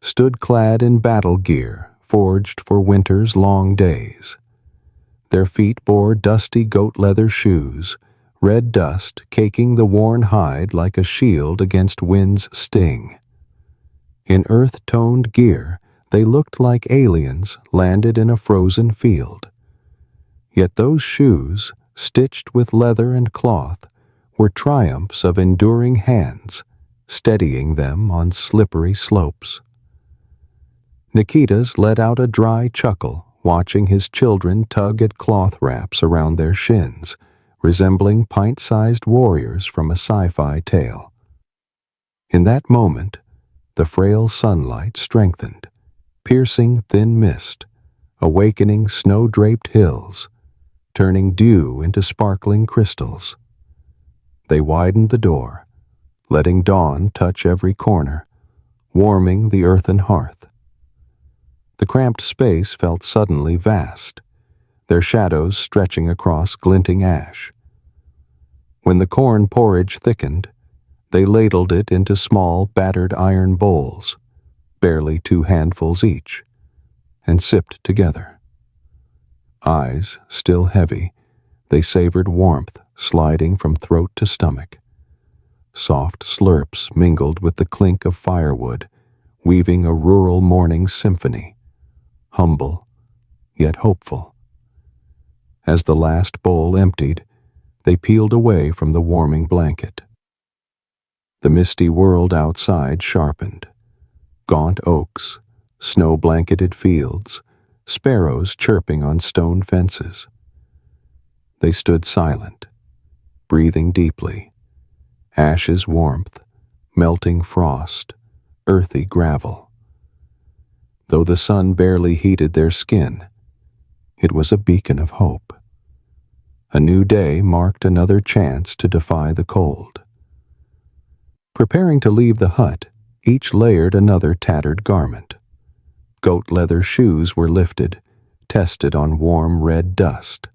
stood clad in battle gear forged for winter's long days. Their feet bore dusty goat leather shoes, red dust caking the worn hide like a shield against wind's sting. In earth-toned gear, they looked like aliens landed in a frozen field. Yet those shoes, stitched with leather and cloth, were triumphs of enduring hands, steadying them on slippery slopes. Nikitas let out a dry chuckle, watching his children tug at cloth wraps around their shins, resembling pint-sized warriors from a sci-fi tale. In that moment, the frail sunlight strengthened, piercing thin mist, awakening snow-draped hills, turning dew into sparkling crystals. They widened the door, letting dawn touch every corner, warming the earthen hearth. The cramped space felt suddenly vast, their shadows stretching across glinting ash. When the corn porridge thickened, they ladled it into small, battered iron bowls, barely 2 handfuls each, and sipped together. Eyes still heavy, they savored warmth sliding from throat to stomach. Soft slurps mingled with the clink of firewood, weaving a rural morning symphony, humble yet hopeful. As the last bowl emptied, they peeled away from the warming blanket. The misty world outside sharpened. Gaunt oaks, snow-blanketed fields, sparrows chirping on stone fences. They stood silent, breathing deeply. Ashes warmth, melting frost, earthy gravel. Though the sun barely heated their skin, it was a beacon of hope. A new day marked another chance to defy the cold. Preparing to leave the hut, each layered another tattered garment. Goat leather shoes were lifted, tested on warm red dust.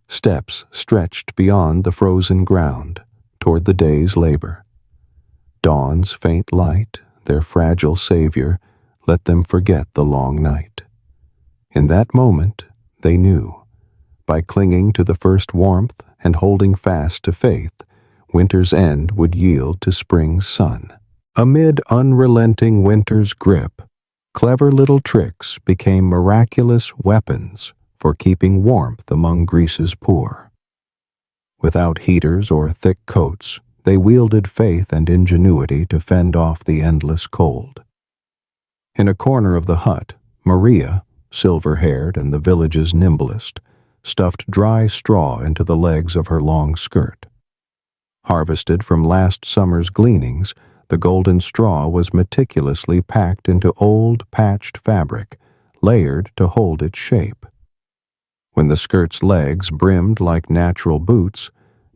Steps stretched beyond the frozen ground toward the day's labor. Dawn's faint light, their fragile savior, let them forget the long night. In that moment, they knew, by clinging to the first warmth and holding fast to faith, winter's end would yield to spring's sun. Amid unrelenting winter's grip, clever little tricks became miraculous weapons for keeping warmth among Greece's poor. Without heaters or thick coats, they wielded faith and ingenuity to fend off the endless cold. In a corner of the hut, Maria, silver-haired and the village's nimblest, stuffed dry straw into the legs of her long skirt. Harvested from last summer's gleanings, the golden straw was meticulously packed into old, patched fabric, layered to hold its shape. When the skirt's legs brimmed like natural boots,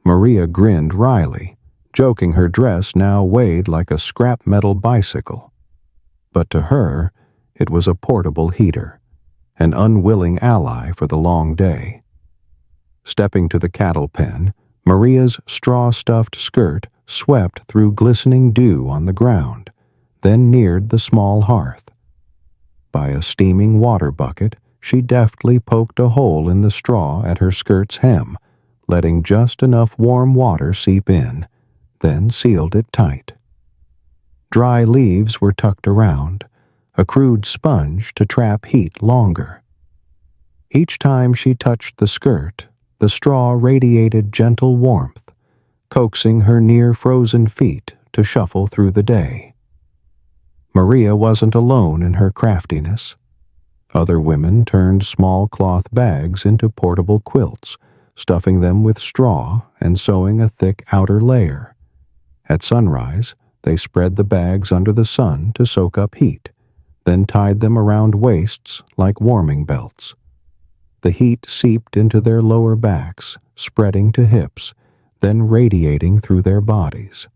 Maria grinned wryly, joking her dress now weighed like a scrap metal bicycle. But to her, it was a portable heater, an unwilling ally for the long day. Stepping to the cattle pen, Maria's straw-stuffed skirt swept through glistening dew on the ground, then neared the small hearth. By a steaming water bucket, she deftly poked a hole in the straw at her skirt's hem, letting just enough warm water seep in, then sealed it tight. Dry leaves were tucked around, a crude sponge to trap heat longer. Each time she touched the skirt, the straw radiated gentle warmth, coaxing her near-frozen feet to shuffle through the day. Maria wasn't alone in her craftiness. Other women turned small cloth bags into portable quilts, stuffing them with straw and sewing a thick outer layer. At sunrise, they spread the bags under the sun to soak up heat, then tied them around waists like warming belts. The heat seeped into their lower backs, spreading to hips, then radiating through their bodies.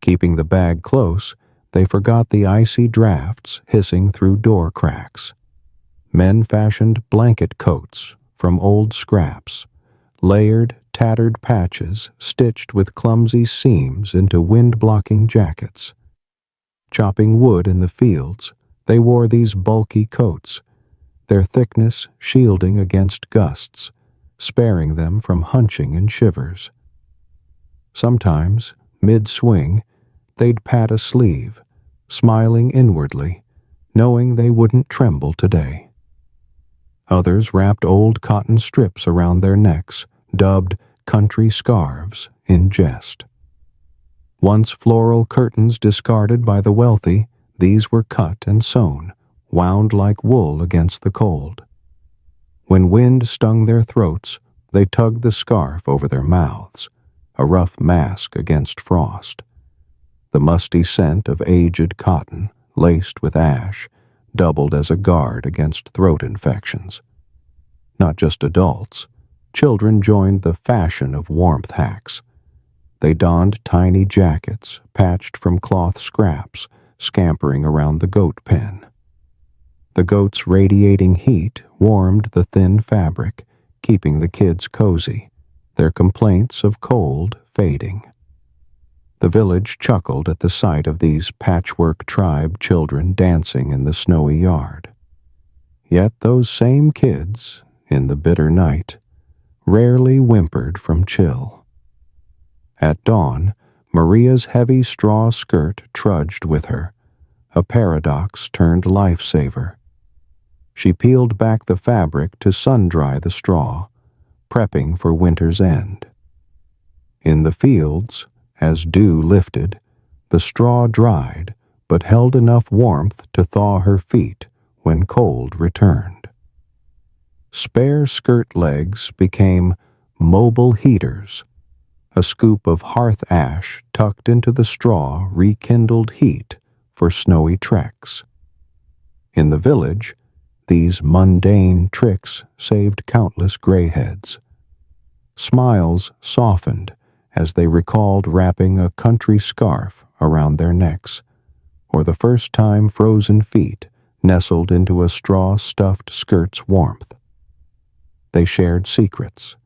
Keeping the bag close, they forgot the icy drafts hissing through door cracks. Men fashioned blanket coats from old scraps, layered, tattered patches stitched with clumsy seams into wind-blocking jackets. Chopping wood in the fields, they wore these bulky coats, their thickness shielding against gusts, sparing them from hunching in shivers. Sometimes, mid-swing, they'd pat a sleeve, smiling inwardly, knowing they wouldn't tremble today. Others wrapped old cotton strips around their necks, dubbed country scarves in jest. Once floral curtains discarded by the wealthy, these were cut and sewn, wound like wool against the cold. When wind stung their throats, they tugged the scarf over their mouths, a rough mask against frost. The musty scent of aged cotton, laced with ash, doubled as a guard against throat infections. Not just adults, children joined the fashion of warmth hacks. They donned tiny jackets, patched from cloth scraps, scampering around the goat pen. The goat's radiating heat warmed the thin fabric, keeping the kids cozy, their complaints of cold fading. The village chuckled at the sight of these patchwork tribe children dancing in the snowy yard. Yet those same kids, in the bitter night, rarely whimpered from chill. At dawn, Maria's heavy straw skirt trudged with her, a paradox turned lifesaver. She peeled back the fabric to sun-dry the straw, prepping for winter's end. In the fields, as dew lifted, the straw dried, but held enough warmth to thaw her feet when cold returned. Spare skirt legs became mobile heaters. A scoop of hearth ash tucked into the straw rekindled heat for snowy treks. In the village, these mundane tricks saved countless grayheads. Smiles softened as they recalled wrapping a country scarf around their necks, or the first time frozen feet nestled into a straw-stuffed skirt's warmth. They shared secrets,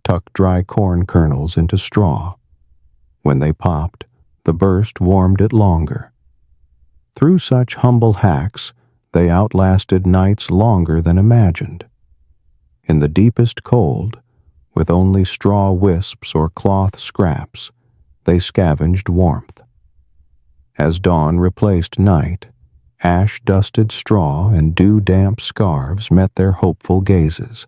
tucked dry corn kernels into straw. When they popped, the burst warmed it longer. Through such humble hacks, they outlasted nights longer than imagined. In the deepest cold, with only straw wisps or cloth scraps, they scavenged warmth. As dawn replaced night, ash-dusted straw and dew-damp scarves met their hopeful gazes.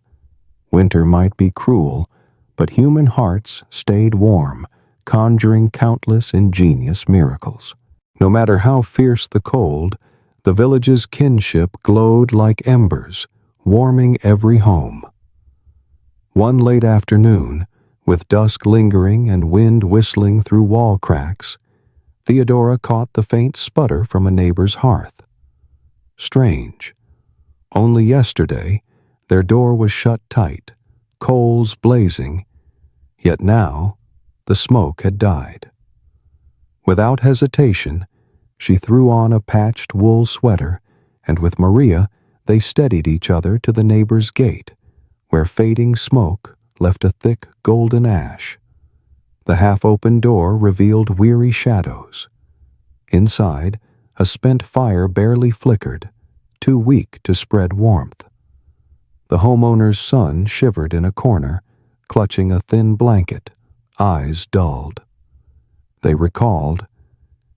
Winter might be cruel, but human hearts stayed warm, conjuring countless ingenious miracles. No matter how fierce the cold, the village's kinship glowed like embers, warming every home. One late afternoon, with dusk lingering and wind whistling through wall cracks, Theodora caught the faint sputter from a neighbor's hearth. Strange. Only yesterday, their door was shut tight, coals blazing, yet now the smoke had died. Without hesitation, she threw on a patched wool sweater, and with Maria they steadied each other to the neighbor's gate, where fading smoke left a thick golden ash. The half-open door revealed weary shadows. Inside, a spent fire barely flickered, too weak to spread warmth. The homeowner's son shivered in a corner, clutching a thin blanket, eyes dulled. They recalled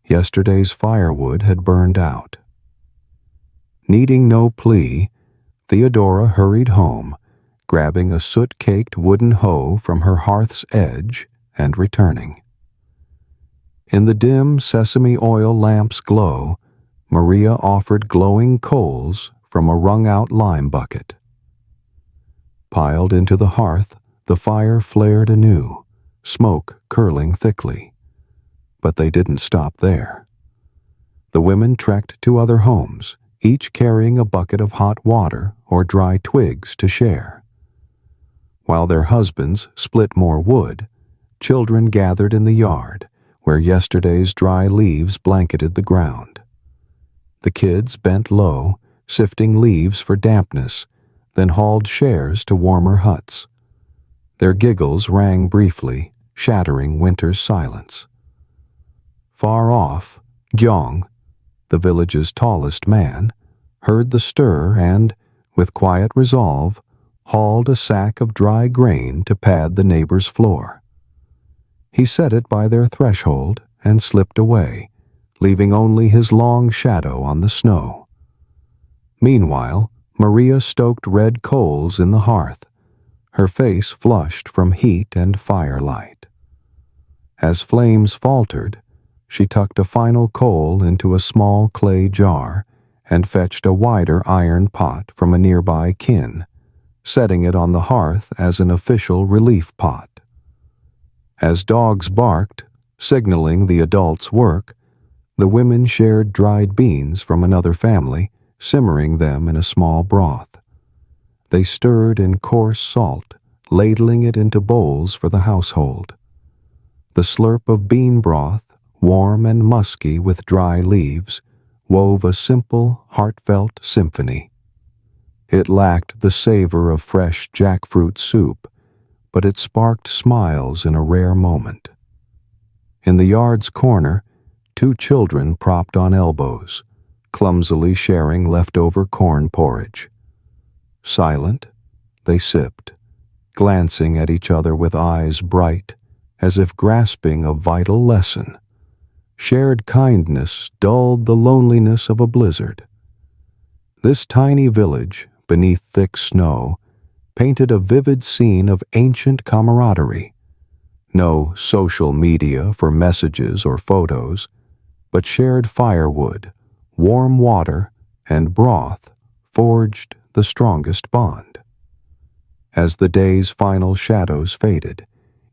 yesterday's firewood had burned out. Needing no plea, Theodora hurried home, grabbing a soot-caked wooden hoe from her hearth's edge and returning. In the dim sesame oil lamp's glow, Maria offered glowing coals from a wrung-out lime bucket. Piled into the hearth, the fire flared anew, smoke curling thickly. But they didn't stop there. The women trekked to other homes, each carrying a bucket of hot water or dry twigs to share. While their husbands split more wood, children gathered in the yard, where yesterday's dry leaves blanketed the ground. The kids bent low, sifting leaves for dampness, then hauled shares to warmer huts. Their giggles rang briefly, shattering winter's silence. Far off, Gyong, the village's tallest man, heard the stir and, with quiet resolve, hauled a sack of dry grain to pad the neighbor's floor. He set it by their threshold and slipped away, leaving only his long shadow on the snow. Meanwhile, Maria stoked red coals in the hearth, her face flushed from heat and firelight. As flames faltered, she tucked a final coal into a small clay jar and fetched a wider iron pot from a nearby kin, setting it on the hearth as an official relief pot. As dogs barked, signaling the adults' work, the women shared dried beans from another family, simmering them in a small broth. They stirred in coarse salt, ladling it into bowls for the household. The slurp of bean broth, warm and musky with dry leaves, wove a simple, heartfelt symphony. It lacked the savor of fresh jackfruit soup, but it sparked smiles in a rare moment. In the yard's corner, two children propped on elbows, clumsily sharing leftover corn porridge. Silent, they sipped, glancing at each other with eyes bright, as if grasping a vital lesson. Shared kindness dulled the loneliness of a blizzard. This tiny village, beneath thick snow, painted a vivid scene of ancient camaraderie. No social media for messages or photos, but shared firewood, warm water, and broth forged the strongest bond. As the day's final shadows faded,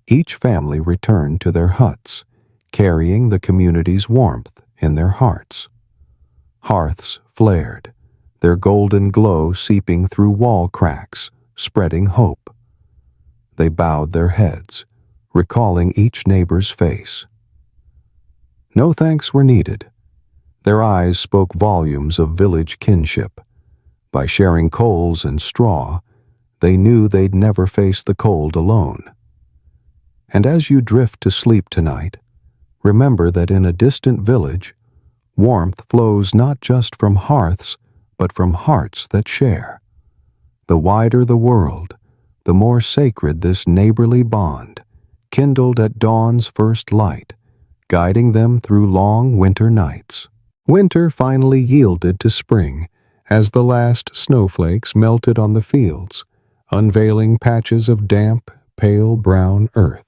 each family returned to their huts, carrying the community's warmth in their hearts. Hearths flared, their golden glow seeping through wall cracks, spreading hope. They bowed their heads, recalling each neighbor's face. No thanks were needed. Their eyes spoke volumes of village kinship. By sharing coals and straw, they knew they'd never face the cold alone. And as you drift to sleep tonight, remember that in a distant village, warmth flows not just from hearths, but from hearts that share. The wider the world, the more sacred this neighborly bond, kindled at dawn's first light, guiding them through long winter nights. Winter finally yielded to spring as the last snowflakes melted on the fields, unveiling patches of damp, pale brown earth.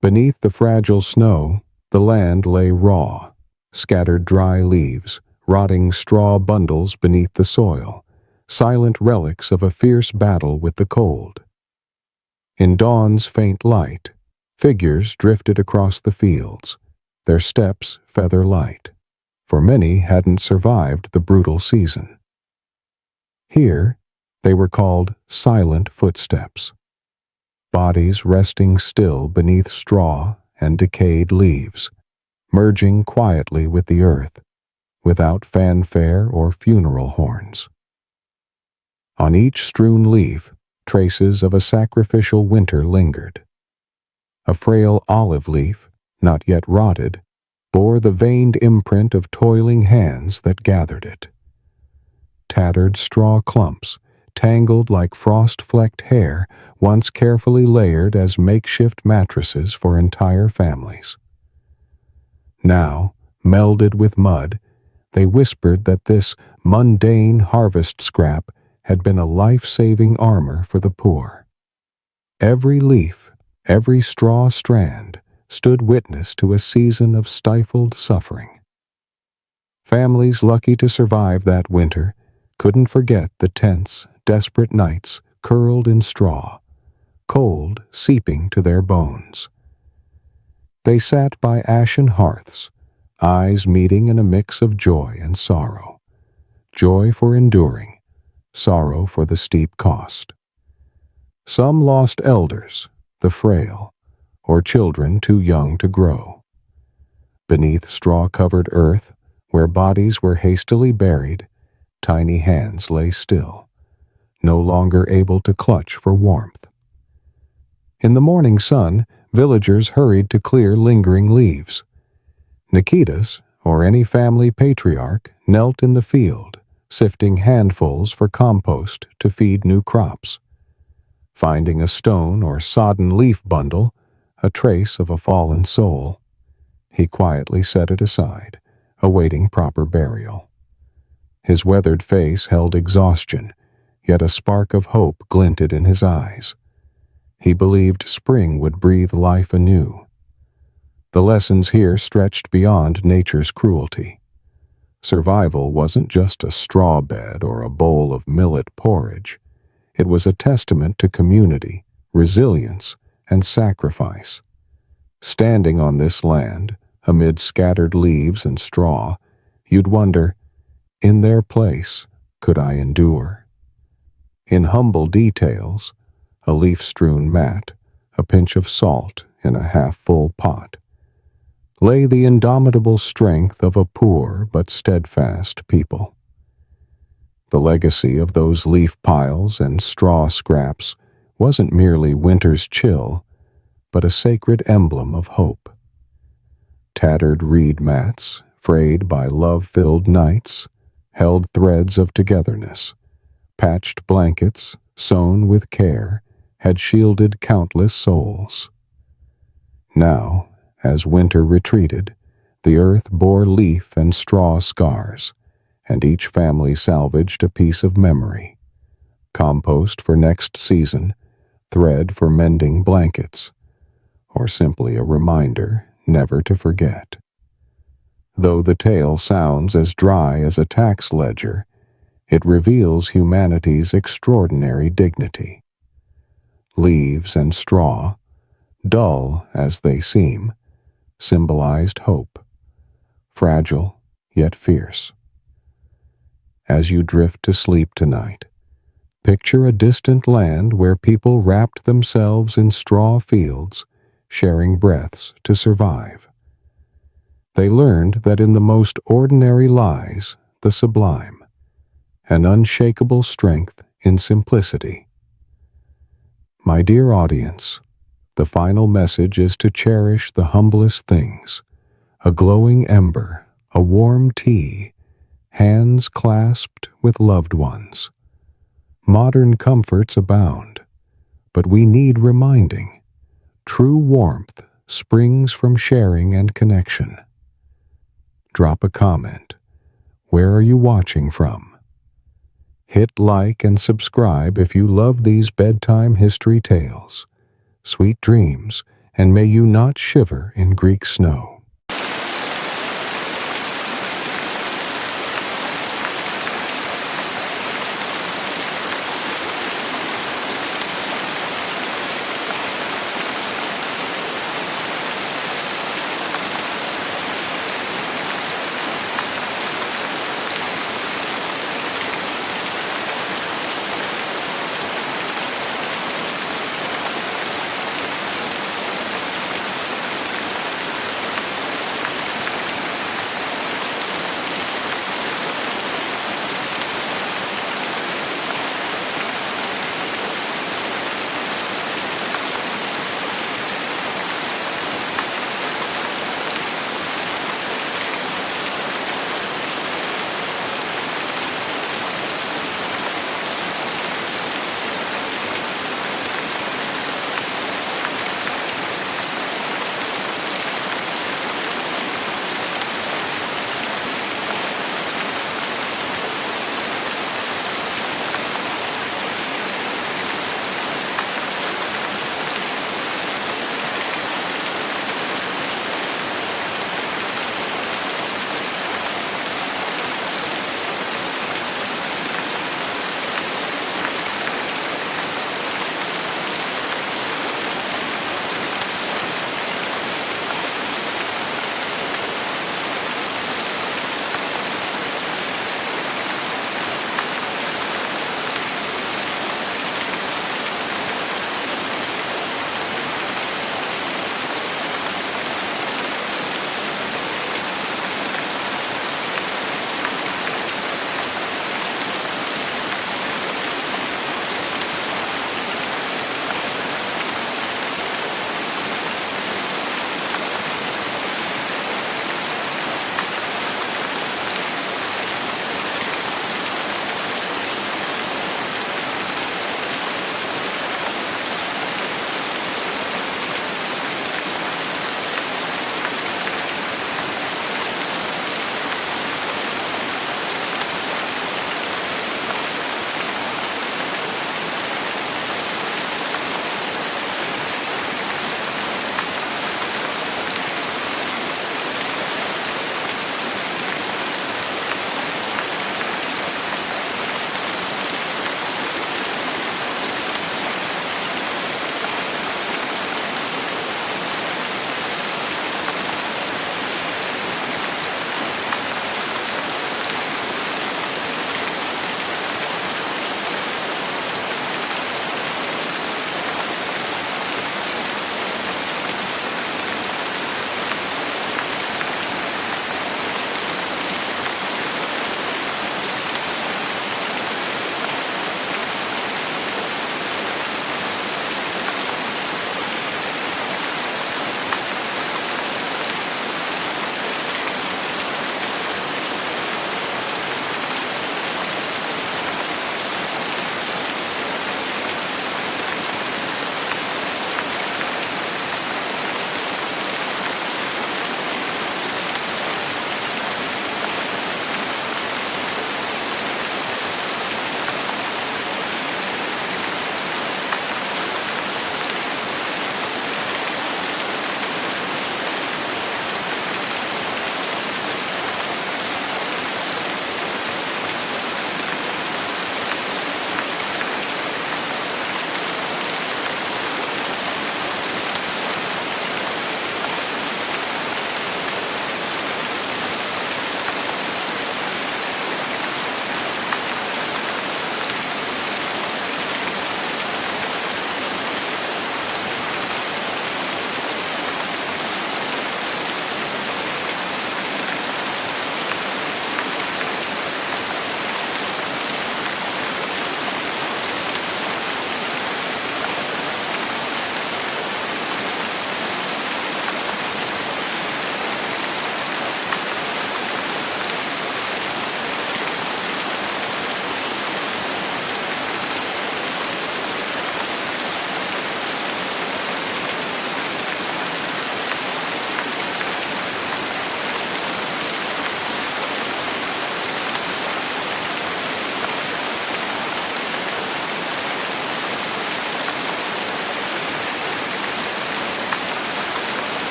Beneath the fragile snow, the land lay raw, scattered dry leaves, rotting straw bundles beneath the soil, silent relics of a fierce battle with the cold. In dawn's faint light, figures drifted across the fields, their steps feather light, for many hadn't survived the brutal season. Here, they were called silent footsteps, bodies resting still beneath straw and decayed leaves, merging quietly with the earth, without fanfare or funeral horns. On each strewn leaf, traces of a sacrificial winter lingered. A frail olive leaf, not yet rotted, bore the veined imprint of toiling hands that gathered it. Tattered straw clumps, tangled like frost-flecked hair, once carefully layered as makeshift mattresses for entire families. Now, melded with mud, they whispered that this mundane harvest scrap had been a life-saving armor for the poor. Every leaf, every straw strand, stood witness to a season of stifled suffering. Families lucky to survive that winter couldn't forget the tense, desperate nights curled in straw, cold seeping to their bones. They sat by ashen hearths, eyes meeting in a mix of joy and sorrow. Joy for enduring, sorrow for the steep cost. Some lost elders, the frail, or children too young to grow. Beneath straw-covered earth, where bodies were hastily buried, tiny hands lay still, no longer able to clutch for warmth. In the morning sun, villagers hurried to clear lingering leaves. Nikitas, or any family patriarch, knelt in the field, sifting handfuls for compost to feed new crops. Finding a stone or sodden leaf bundle, a trace of a fallen soul, he quietly set it aside, awaiting proper burial. His weathered face held exhaustion, yet a spark of hope glinted in his eyes. He believed spring would breathe life anew. The lessons here stretched beyond nature's cruelty. Survival wasn't just a straw bed or a bowl of millet porridge. It was a testament to community, resilience, and sacrifice. Standing on this land, amid scattered leaves and straw, you'd wonder, in their place, could I endure? In humble details, a leaf-strewn mat, a pinch of salt in a half-full pot, lay the indomitable strength of a poor but steadfast people. The legacy of those leaf piles and straw scraps wasn't merely winter's chill, but a sacred emblem of hope. Tattered reed mats, frayed by love-filled nights, held threads of togetherness. Patched blankets, sewn with care, had shielded countless souls. Now, as winter retreated, the earth bore leaf and straw scars, and each family salvaged a piece of memory. Compost for next season, thread for mending blankets, or simply a reminder never to forget. Though the tale sounds as dry as a tax ledger, it reveals humanity's extraordinary dignity. Leaves and straw, dull as they seem, symbolized hope, fragile yet fierce. As you drift to sleep tonight, picture a distant land where people wrapped themselves in straw fields, sharing breaths to survive. They learned that in the most ordinary lies the sublime, an unshakable strength in simplicity. My dear audience, the final message is to cherish the humblest things: a glowing ember, a warm tea, hands clasped with loved ones. Modern comforts abound, but we need reminding. True warmth springs from sharing and connection. Drop a comment. Where are you watching from? Hit like and subscribe if you love these bedtime history tales. Sweet dreams, and may you not shiver in Greek snow.